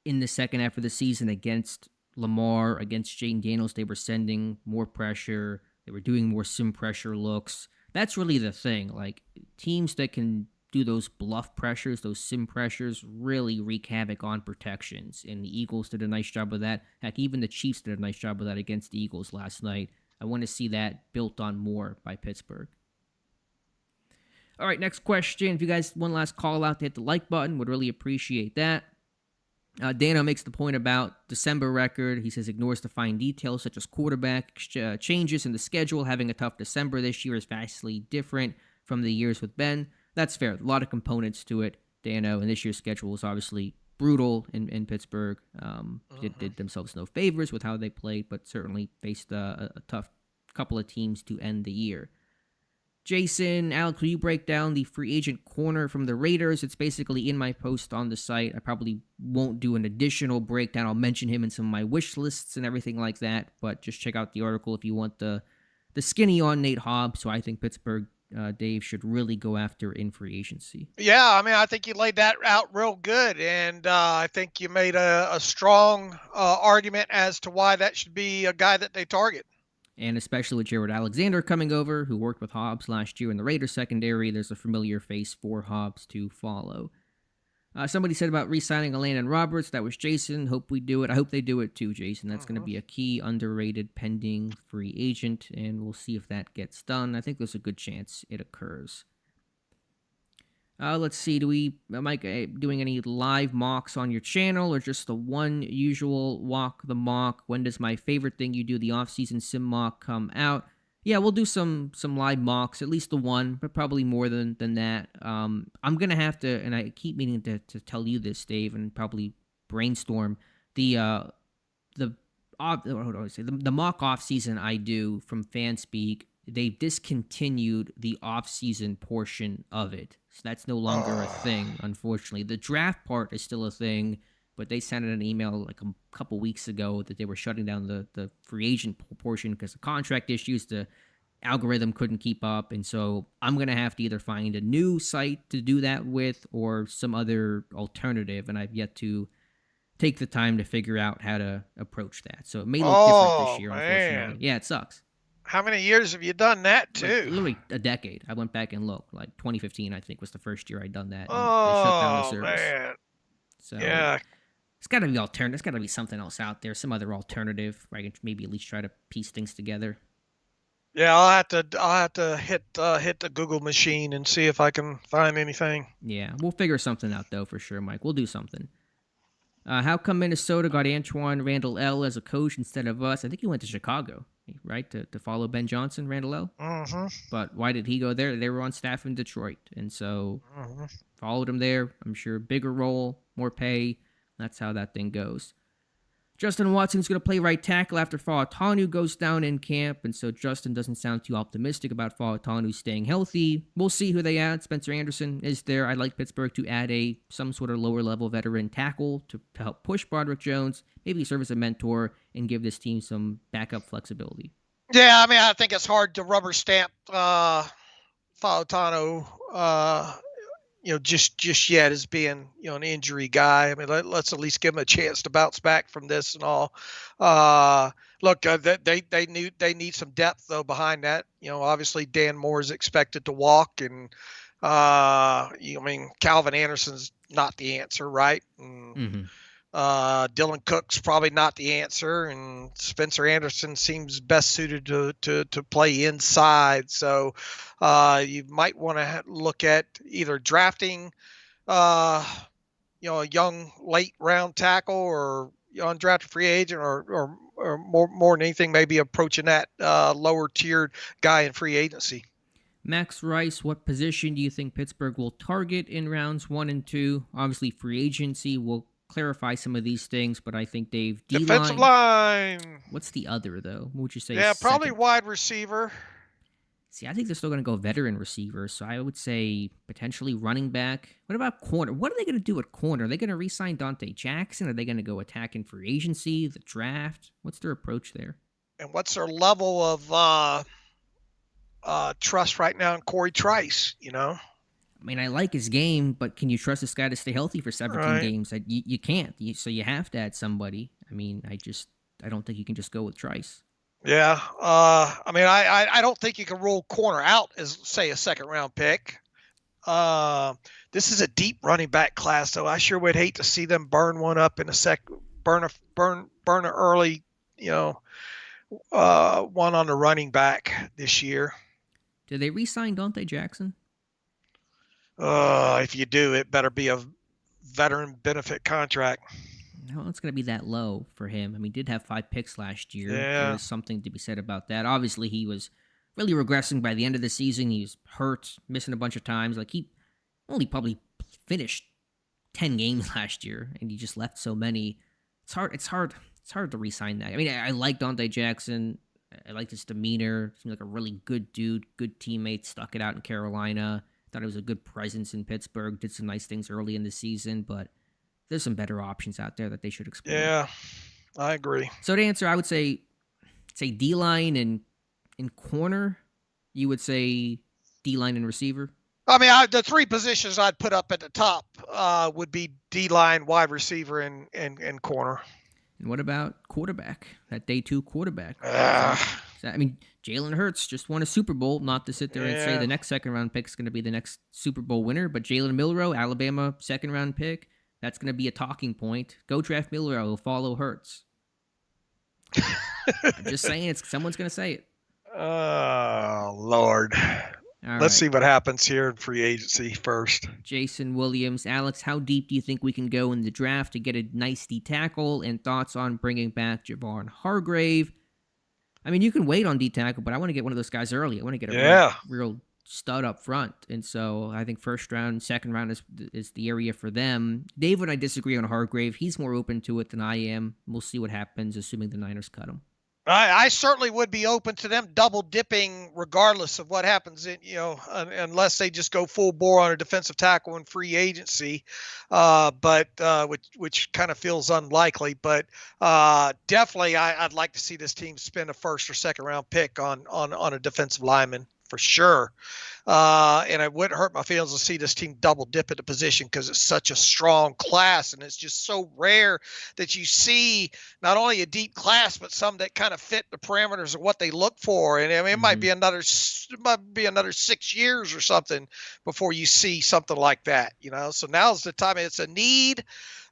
in the second half of the season against Lamar, against Jaden Daniels. They were sending more pressure. They were doing more sim pressure looks. That's really the thing. Like, teams that can do those bluff pressures, those sim pressures, really wreak havoc on protections. And the Eagles did a nice job of that. Heck, even the Chiefs did a nice job of that against the Eagles last night. I want to see that built on more by Pittsburgh. All right, next question. If you guys one last call out to hit the like button, would really appreciate that. Dano makes the point about December record. He says ignores the fine details such as quarterback changes in the schedule. Having a tough December this year is vastly different from the years with Ben. That's fair. A lot of components to it, Dano, and this year's schedule was obviously brutal in Pittsburgh. Did themselves no favors with how they played, but certainly faced a tough couple of teams to end the year. Jason, Alex, will you break down the free agent corner from the Raiders? It's basically in my post on the site. I probably won't do an additional breakdown. I'll mention him in some of my wish lists and everything like that, but just check out the article if you want the skinny on Nate Hobbs, who I think Pittsburgh, Dave, should really go after in free agency. Yeah, I mean, I think you laid that out real good, and I think you made a strong argument as to why that should be a guy that they target. And especially with Jared Alexander coming over, who worked with Hobbs last year in the Raiders secondary, there's a familiar face for Hobbs to follow. Somebody said about re-signing Landon Roberts. That was Jason. Hope we do it. I hope they do it too, Jason. That's going to be a key underrated pending free agent, and we'll see if that gets done. I think there's a good chance it occurs. Let's see. Am I doing any live mocks on your channel or just the one usual walk the mock? When does my favorite thing you do, the off-season sim mock, come out? Yeah, we'll do some live mocks, at least the one, but probably more than that. I'm going to have to, and I keep meaning to tell you this, Dave, and probably brainstorm, the mock off-season I do from Fanspeak. They've discontinued the off-season portion of it. So that's no longer a thing, unfortunately. The draft part is still a thing, but they sent an email like a couple weeks ago that they were shutting down the free agent portion because of contract issues. The algorithm couldn't keep up, and so I'm going to have to either find a new site to do that with or some other alternative, and I've yet to take the time to figure out how to approach that. So it may look different this year, unfortunately. Yeah, it sucks. How many years have you done that, too? Like, literally a decade. I went back and looked. Like 2015, I think, was the first year I'd done that. And they shut down the service. Man. So yeah. It's got to be alternative. There's got to be something else out there, some other alternative where I can maybe at least try to piece things together. Yeah, I'll have to hit the Google machine and see if I can find anything. Yeah, we'll figure something out, though, for sure, Mike. We'll do something. How come Minnesota got Antoine Randall L as a coach instead of us? I think he went to Chicago, right, to follow Ben Johnson, Randall L? Mm-hmm. But why did he go there? They were on staff in Detroit, and so followed him there. I'm sure bigger role, more pay. That's how that thing goes. Justin Watson's going to play right tackle after Fautanu goes down in camp, and so Justin doesn't sound too optimistic about Fautanu staying healthy. We'll see who they add. Spencer Anderson is there. I'd like Pittsburgh to add some sort of lower-level veteran tackle to help push Broderick Jones, maybe serve as a mentor, and give this team some backup flexibility. Yeah, I mean, I think it's hard to rubber stamp Fautanu, just yet as being, an injury guy. I mean, let's at least give him a chance to bounce back from this and all. Look, they need some depth though behind that. Obviously Dan Moore is expected to walk, and Calvin Anderson's not the answer, right? And, Dylan Cook's probably not the answer, and Spencer Anderson seems best suited to play inside. So you might want to look at either drafting, a young late round tackle or undrafted free agent, or more than anything, maybe approaching that lower tiered guy in free agency. Max Rice, what position do you think Pittsburgh will target in rounds 1 and 2? Obviously, free agency will clarify some of these things, but I think Dave, D-line. Defensive line. What's the other, though? What would you say? Yeah, probably wide receiver. See, I think they're still going to go veteran receiver, so I would say potentially running back. What about corner? What are they going to do at corner? Are they going to re-sign Dante Jackson? Are they going to go attack in free agency, the draft? What's their approach there? And what's their level of trust right now in Corey Trice, I mean, I like his game, but can you trust this guy to stay healthy for 17 games? You can't. So you have to add somebody. I mean, I don't think you can just go with Trice. Yeah. I don't think you can rule corner out as, say, a second-round pick. This is a deep running back class, so I sure would hate to see them burn one up in burn an early, one on the running back this year. Did they re-sign Dante Jackson? If you do, it better be a veteran benefit contract. No, it's going to be that low for him. I mean, he did have 5 picks last year. There Yeah. is something to be said about that. Obviously, he was really regressing by the end of the season. He was hurt, missing a bunch of times. Like, he only probably finished 10 games last year, and he just left so many. It's hard to re-sign that. I mean, I like Dante Jackson. I liked his demeanor. Seemed like a really good dude, good teammate. Stuck it out in Carolina. Thought he was a good presence in Pittsburgh. Did some nice things early in the season, but there's some better options out there that they should explore. Yeah, I agree. So to answer, I would say D-line and in corner. You would say D-line and receiver. I mean, the 3 positions I'd put up at the top would be D-line, wide receiver, and corner. And what about quarterback? That day 2 quarterback. I mean, Jalen Hurts just won a Super Bowl. Not to sit there and say the next second-round pick is going to be the next Super Bowl winner, but Jalen Milroe, Alabama second-round pick, that's going to be a talking point. Go draft Milroe. Follow Hurts. I'm just saying, someone's going to say it. Oh, Lord. Let's see what happens here in free agency first. Jason Williams. Alex, how deep do you think we can go in the draft to get a nice D tackle, and thoughts on bringing back Javon Hargrave? I mean, you can wait on D tackle, but I want to get one of those guys early. I want to get a real stud up front. And so I think first round, second round is the area for them. Dave and I disagree on Hargrave. He's more open to it than I am. We'll see what happens, assuming the Niners cut him. I certainly would be open to them double dipping regardless of what happens unless they just go full bore on a defensive tackle in free agency, which kind of feels unlikely. But definitely I'd like to see this team spend a first or second round pick on a defensive lineman for sure. And it wouldn't hurt my feelings to see this team double dip at the position because it's such a strong class, and it's just so rare that you see not only a deep class, but some that kind of fit the parameters of what they look for. And I mean, it might be another 6 years or something before you see something like that, So now's the time. It's a need.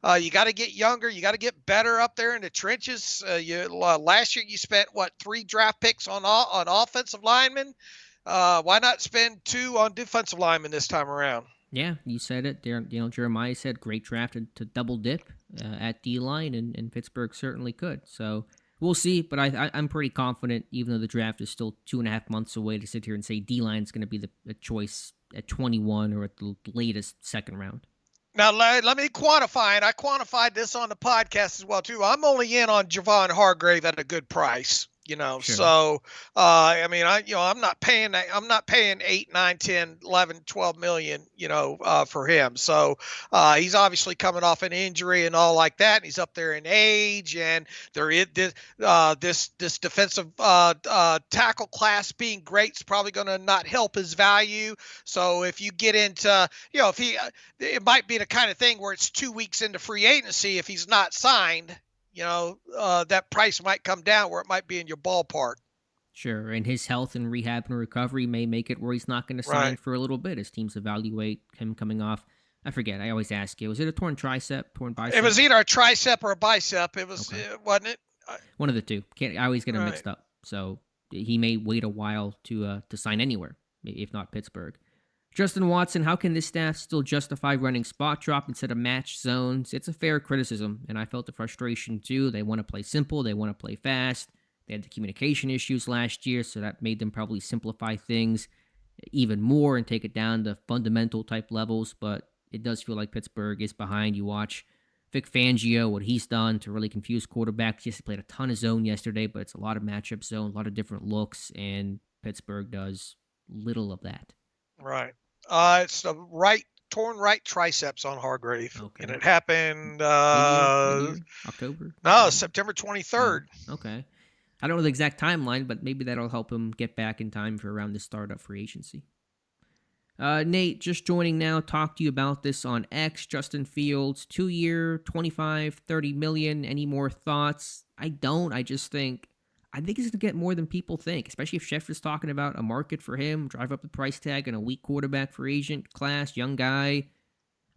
You got to get younger. You got to get better up there in the trenches. Last year you spent 3 draft picks on offensive linemen. Why not spend 2 on defensive linemen this time around? Yeah, you said it. Jeremiah said great draft to double dip at D-line, and Pittsburgh certainly could. So we'll see, but I'm pretty confident, even though the draft is still 2.5 months away, to sit here and say D-line is going to be the choice at 21 or at the latest second round. Now, let me quantify it. I quantified this on the podcast as well, too. I'm only in on Javon Hargrave at a good price. Sure. So, I mean, I'm not paying 8, 9, 10, 11, 12 million, for him. So, he's obviously coming off an injury and all like that. And he's up there in age, and there is this defensive, tackle class being great is probably going to not help his value. So if you get into, it might be the kind of thing where it's 2 weeks into free agency. If he's not signed, that price might come down where it might be in your ballpark. Sure, and his health and rehab and recovery may make it where he's not going to sign for a little bit as teams evaluate him coming off. I forget. I always ask you. Was it a torn tricep, torn bicep? It was either a tricep or a bicep. It was, wasn't it? One of the two. I always get them mixed up. So he may wait a while to sign anywhere, if not Pittsburgh. Justin Watson, how can this staff still justify running spot drop instead of match zones? It's a fair criticism, and I felt the frustration too. They want to play simple. They want to play fast. They had the communication issues last year, so that made them probably simplify things even more and take it down to fundamental type levels, but it does feel like Pittsburgh is behind. You watch Vic Fangio, what he's done to really confuse quarterbacks. Yes, he played a ton of zone yesterday, but it's a lot of matchup zone, a lot of different looks, and Pittsburgh does little of that. Right. It's the torn right triceps on Hargrave, and it happened October. No, September 23rd. Okay, I don't know the exact timeline, but maybe that'll help him get back in time for around the start of free agency. Nate, just joining now, talk to you about this on X. Justin Fields, 2-year, 25, 30 million. Any more thoughts? I don't. I just think he's going to get more than people think, especially if Schefter's talking about a market for him, drive up the price tag and a weak quarterback for agent class, young guy.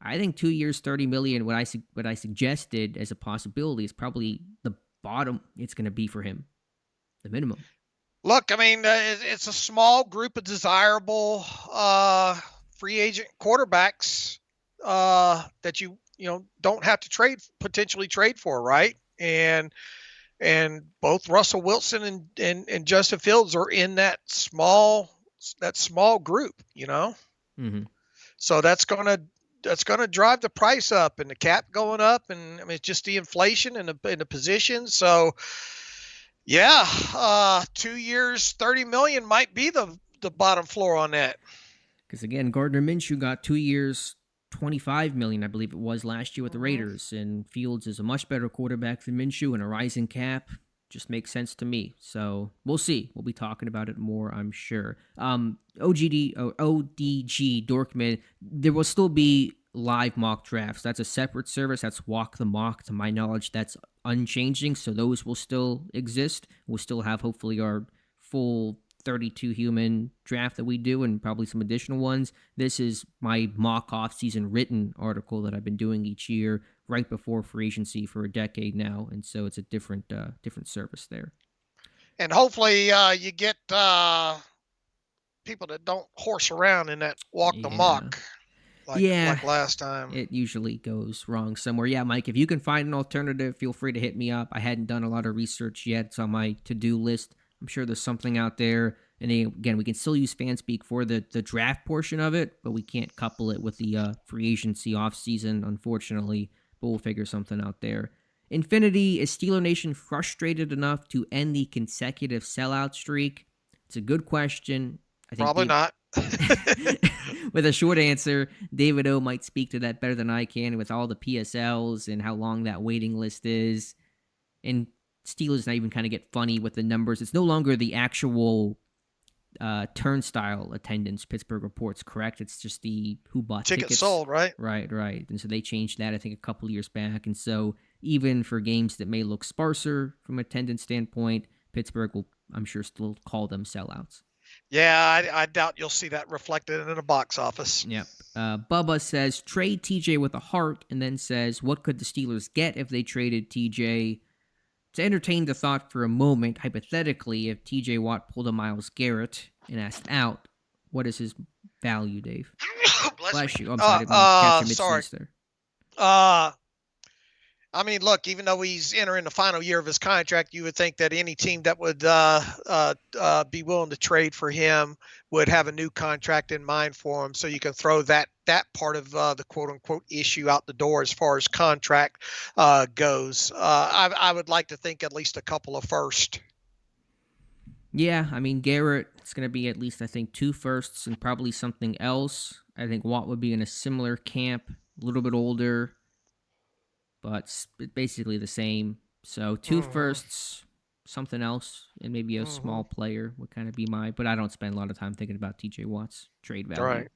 I think 2 years, 30 million, what I suggested as a possibility is probably the bottom it's going to be for him, the minimum. Look, I mean, it's a small group of desirable free agent quarterbacks that you don't have to potentially trade for, right? And both Russell Wilson and Justin Fields are in that small group, Mm-hmm. So that's gonna drive the price up and the cap going up, and I mean it's just the inflation and the position. So yeah, 2 years, $30 million might be the bottom floor on that. Because again, Gardner Minshew got 2 years, $25 million, I believe it was last year with the Raiders, and Fields is a much better quarterback than Minshew, and a rising cap just makes sense to me. So we'll see. We'll be talking about it more, I'm sure. ODG Dorkman, there will still be live mock drafts. That's a separate service. That's Walk the Mock. To my knowledge, that's unchanging. So those will still exist. We'll still have hopefully our full 32 human draft that we do, and probably some additional ones. This is my mock off-season written article that I've been doing each year right before free agency for a decade now, and so it's a different service there. And hopefully you get people that don't horse around in that walk the mock like last time. It usually goes wrong somewhere. Yeah, Mike, if you can find an alternative, feel free to hit me up. I hadn't done a lot of research yet. It's on my to-do list. I'm sure there's something out there. And again, we can still use Fanspeak for the draft portion of it, but we can't couple it with the free agency offseason, unfortunately. But we'll figure something out there. Infinity, is Steeler Nation frustrated enough to end the consecutive sellout streak? It's a good question. I think Probably not. With a short answer, David O might speak to that better than I can with all the PSLs and how long that waiting list is. And Steelers not even kind of get funny with the numbers. It's no longer the actual turnstile attendance Pittsburgh reports, correct? It's just the who bought tickets sold, right? Right. And so they changed that, I think, a couple years back. And so even for games that may look sparser from attendance standpoint, Pittsburgh will, I'm sure, still call them sellouts. Yeah, I doubt you'll see that reflected in the box office. Yep. Bubba says, trade TJ with a heart, and then says, what could the Steelers get if they traded TJ? To entertain the thought for a moment, hypothetically, if TJ Watt pulled a Myles Garrett and asked out, what is his value, Dave? Bless you. I'm sorry. I mean, look, even though he's entering the final year of his contract, you would think that any team that would be willing to trade for him would have a new contract in mind for him. So you can throw that part of the quote unquote issue out the door as far as contract goes. I would like to think at least a couple of firsts. Yeah, I mean, Garrett, it's going to be at least, I think, 2 firsts and probably something else. I think Watt would be in a similar camp, a little bit older, but basically the same. So 2 firsts, something else, and maybe a small player would kind of be but I don't spend a lot of time thinking about TJ Watt's trade value. Right.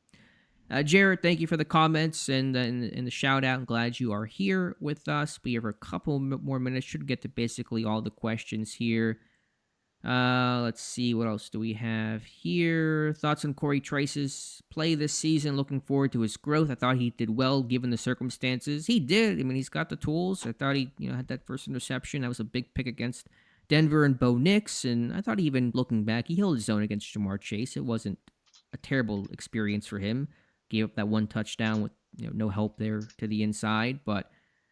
Jared, thank you for the comments and the shout out. I'm glad you are here with us. We have a couple more minutes. Should get to basically all the questions here. Let's see, what else do we have here? Thoughts on Corey Trice's play this season? Looking forward to his growth. I thought he did well given the circumstances. He did. I mean, he's got the tools. I thought he had that first interception. That was a big pick against Denver and Bo Nix, and I thought even looking back, he held his own against Jamar Chase. It wasn't a terrible experience for him. Gave up that 1 touchdown with no help there to the inside. But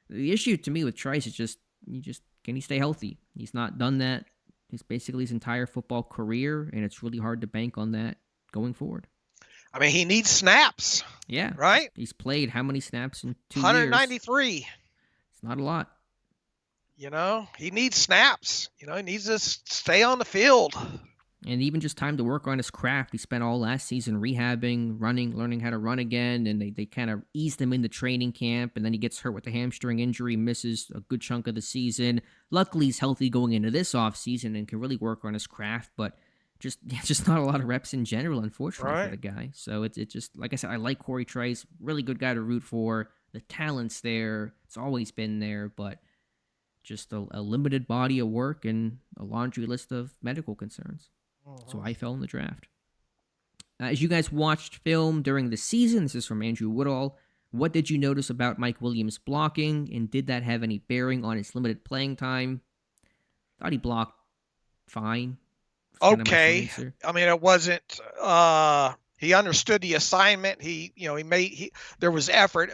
the issue to me with Trice is just can he stay healthy? He's not done that. He's basically his entire football career, and it's really hard to bank on that going forward. I mean, he needs snaps. Yeah. Right? He's played how many snaps in 2 years? 193. It's not a lot. He needs snaps. He needs to stay on the field. And even just time to work on his craft. He spent all last season rehabbing, running, learning how to run again, and they kind of eased him into training camp, and then he gets hurt with a hamstring injury, misses a good chunk of the season. Luckily, he's healthy going into this offseason and can really work on his craft, but just not a lot of reps in general, unfortunately, for the guy. So it's just, like I said, I like Corey Trice, really good guy to root for. The talent's there. It's always been there, but just a limited body of work and a laundry list of medical concerns. So I fell in the draft. As you guys watched film during the season, this is from Andrew Woodall, what did you notice about Mike Williams' blocking, and did that have any bearing on his limited playing time? Thought he blocked fine. Okay. I mean, it wasn't He understood the assignment. There was effort.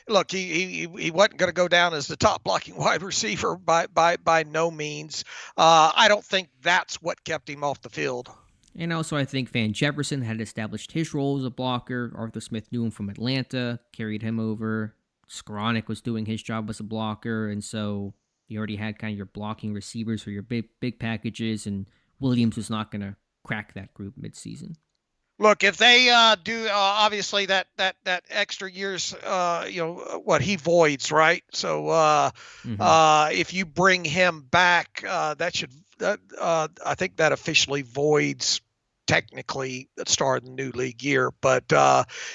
Look, he wasn't going to go down as the top blocking wide receiver by no means. I don't think that's what kept him off the field. And also, I think Van Jefferson had established his role as a blocker. Arthur Smith knew him from Atlanta, carried him over. Skoranek was doing his job as a blocker, and so you already had kind of your blocking receivers for your big packages, and Williams was not going to crack that group midseason. Look, if they do, obviously that extra year's, what he voids, right? So if you bring him back, I think that officially voids technically the start of the new league year. But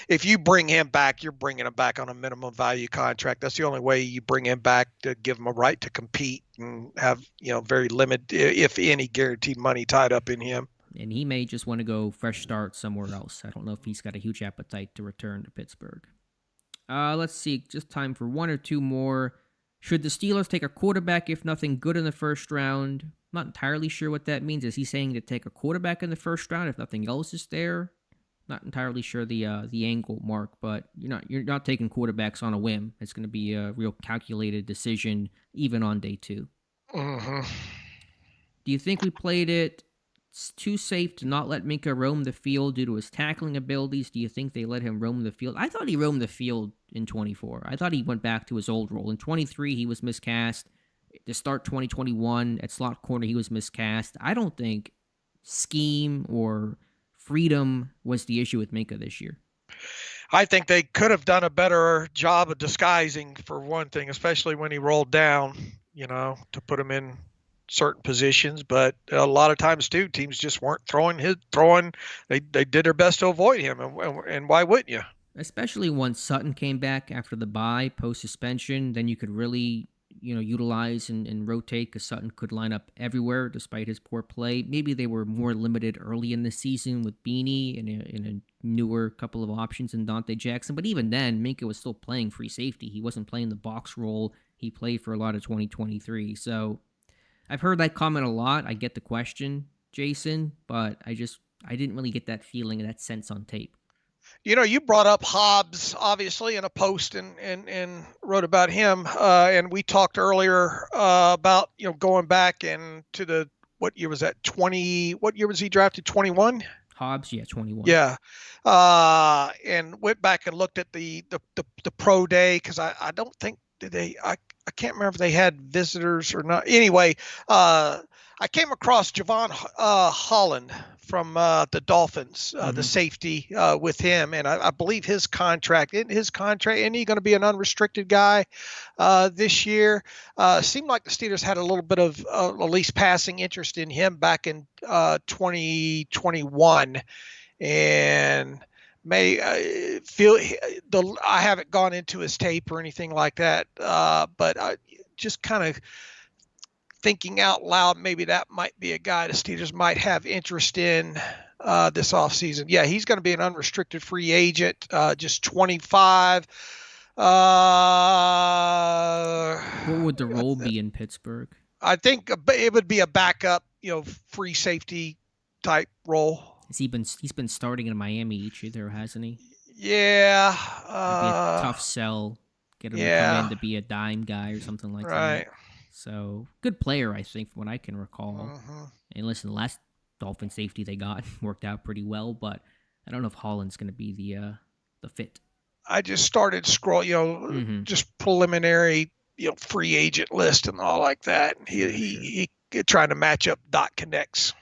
if you bring him back, you're bringing him back on a minimum value contract. That's the only way you bring him back, to give him a right to compete and have, very limited, if any, guaranteed money tied up in him. And he may just want to go fresh start somewhere else. I don't know if he's got a huge appetite to return to Pittsburgh. Let's see, just time for one or two more. Should the Steelers take a quarterback if nothing good in the first round? I'm not entirely sure what that means. Is he saying to take a quarterback in the first round if nothing else is there? Not entirely sure the angle, Mark, but you're not taking quarterbacks on a whim. It's going to be a real calculated decision even on day 2. Mm-hmm. Do you think we played it too safe to not let Minkah roam the field due to his tackling abilities? Do you think they let him roam the field? I thought he roamed the field in 24. I thought he went back to his old role. In 23, he was miscast. To start 2021, at slot corner, he was miscast. I don't think scheme or freedom was the issue with Minkah this year. I think they could have done a better job of disguising, for one thing, especially when he rolled down, to put him in certain positions. But a lot of times too, teams just weren't throwing. They did their best to avoid him, and why wouldn't you? Especially once Sutton came back after the bye post suspension, then you could really utilize and rotate, because Sutton could line up everywhere despite his poor play. Maybe they were more limited early in the season with Beanie and a newer couple of options in Dante Jackson, but even then Minkah was still playing free safety. He wasn't playing the box role he played for a lot of 2023. So I've heard that comment a lot. I get the question, Jason, but I didn't really get that feeling and that sense on tape. You brought up Hobbs, obviously, in a post and wrote about him. And we talked earlier about, going back into what year was that? 20, what year was he drafted? 21? Hobbs, yeah, 21. Yeah. And went back and looked at the pro day, because I don't think I can't remember if they had visitors or not. Anyway, I came across Javon Holland from the Dolphins, the safety with him, and I believe isn't he going to be an unrestricted guy this year? Seemed like the Steelers had a little bit of at least passing interest in him back in 2021, and I haven't gone into his tape or anything like that, but I just kind of thinking out loud, maybe that might be a guy the Steelers might have interest in this offseason. Yeah, he's going to be an unrestricted free agent, just 25. What would the role be in Pittsburgh? I think it would be a backup, free safety type role. He's been starting in Miami each year, hasn't he? Yeah. It'd be a tough sell. Get him to come in to be a dime guy or something like that. Right. So, good player, I think, from what I can recall. Mm-hmm. And listen, the last Dolphin safety they got worked out pretty well, but I don't know if Holland's going to be the fit. I just started scrolling, just preliminary, free agent list and all like that. He trying to match up dot connects.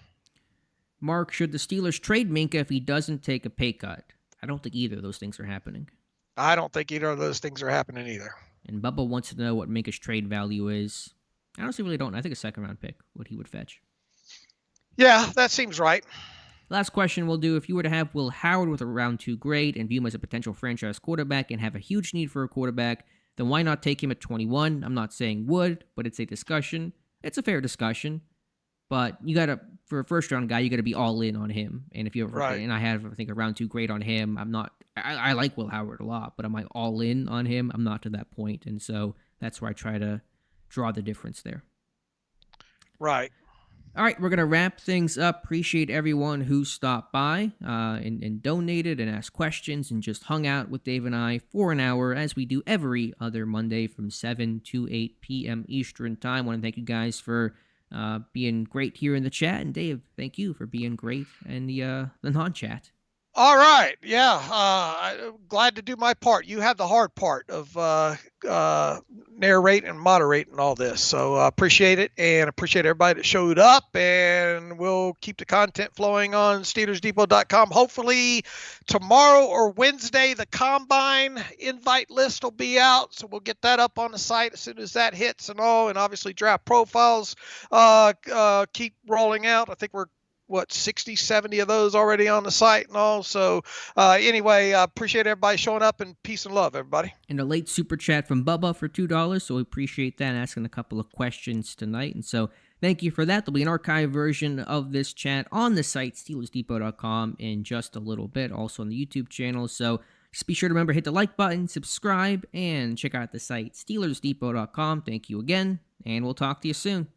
Mark, should the Steelers trade Minkah if he doesn't take a pay cut? I don't think either of those things are happening. I don't think either of those things are happening either. And Bubba wants to know what Minkah's trade value is. I honestly really don't. I think a second-round pick, what he would fetch. Yeah, that seems right. Last question we'll do. If you were to have Will Howard with a round 2 grade and view him as a potential franchise quarterback and have a huge need for a quarterback, then why not take him at 21? I'm not saying would, but it's a discussion. It's a fair discussion. But you got to, for a first-round guy, you got to be all in on him. And if you ever, and I have, I think, a round 2 grade on him, I'm not, I like Will Howard a lot, but am I all in on him? I'm not to that point. And so that's where I try to draw the difference there. Right. All right, we're going to wrap things up. Appreciate everyone who stopped by and donated and asked questions and just hung out with Dave and I for an hour, as we do every other Monday from 7 to 8 p.m. Eastern Time. I want to thank you guys for being great here in the chat. And Dave, thank you for being great in the non-chat. All right. Yeah. I'm glad to do my part. You have the hard part of narrate and moderate and all this. So appreciate it, and appreciate everybody that showed up. And we'll keep the content flowing on SteelersDepot.com. Hopefully tomorrow or Wednesday, the Combine invite list will be out. So we'll get that up on the site as soon as that hits and all. And obviously draft profiles keep rolling out. I think we're 60, 70 of those already on the site and all. So anyway, I appreciate everybody showing up, and peace and love, everybody. And a late super chat from Bubba for $2. So we appreciate that, asking a couple of questions tonight. And so thank you for that. There'll be an archive version of this chat on the site, SteelersDepot.com, in just a little bit. Also on the YouTube channel. So just be sure to remember, hit the like button, subscribe, and check out the site, SteelersDepot.com. Thank you again, and we'll talk to you soon.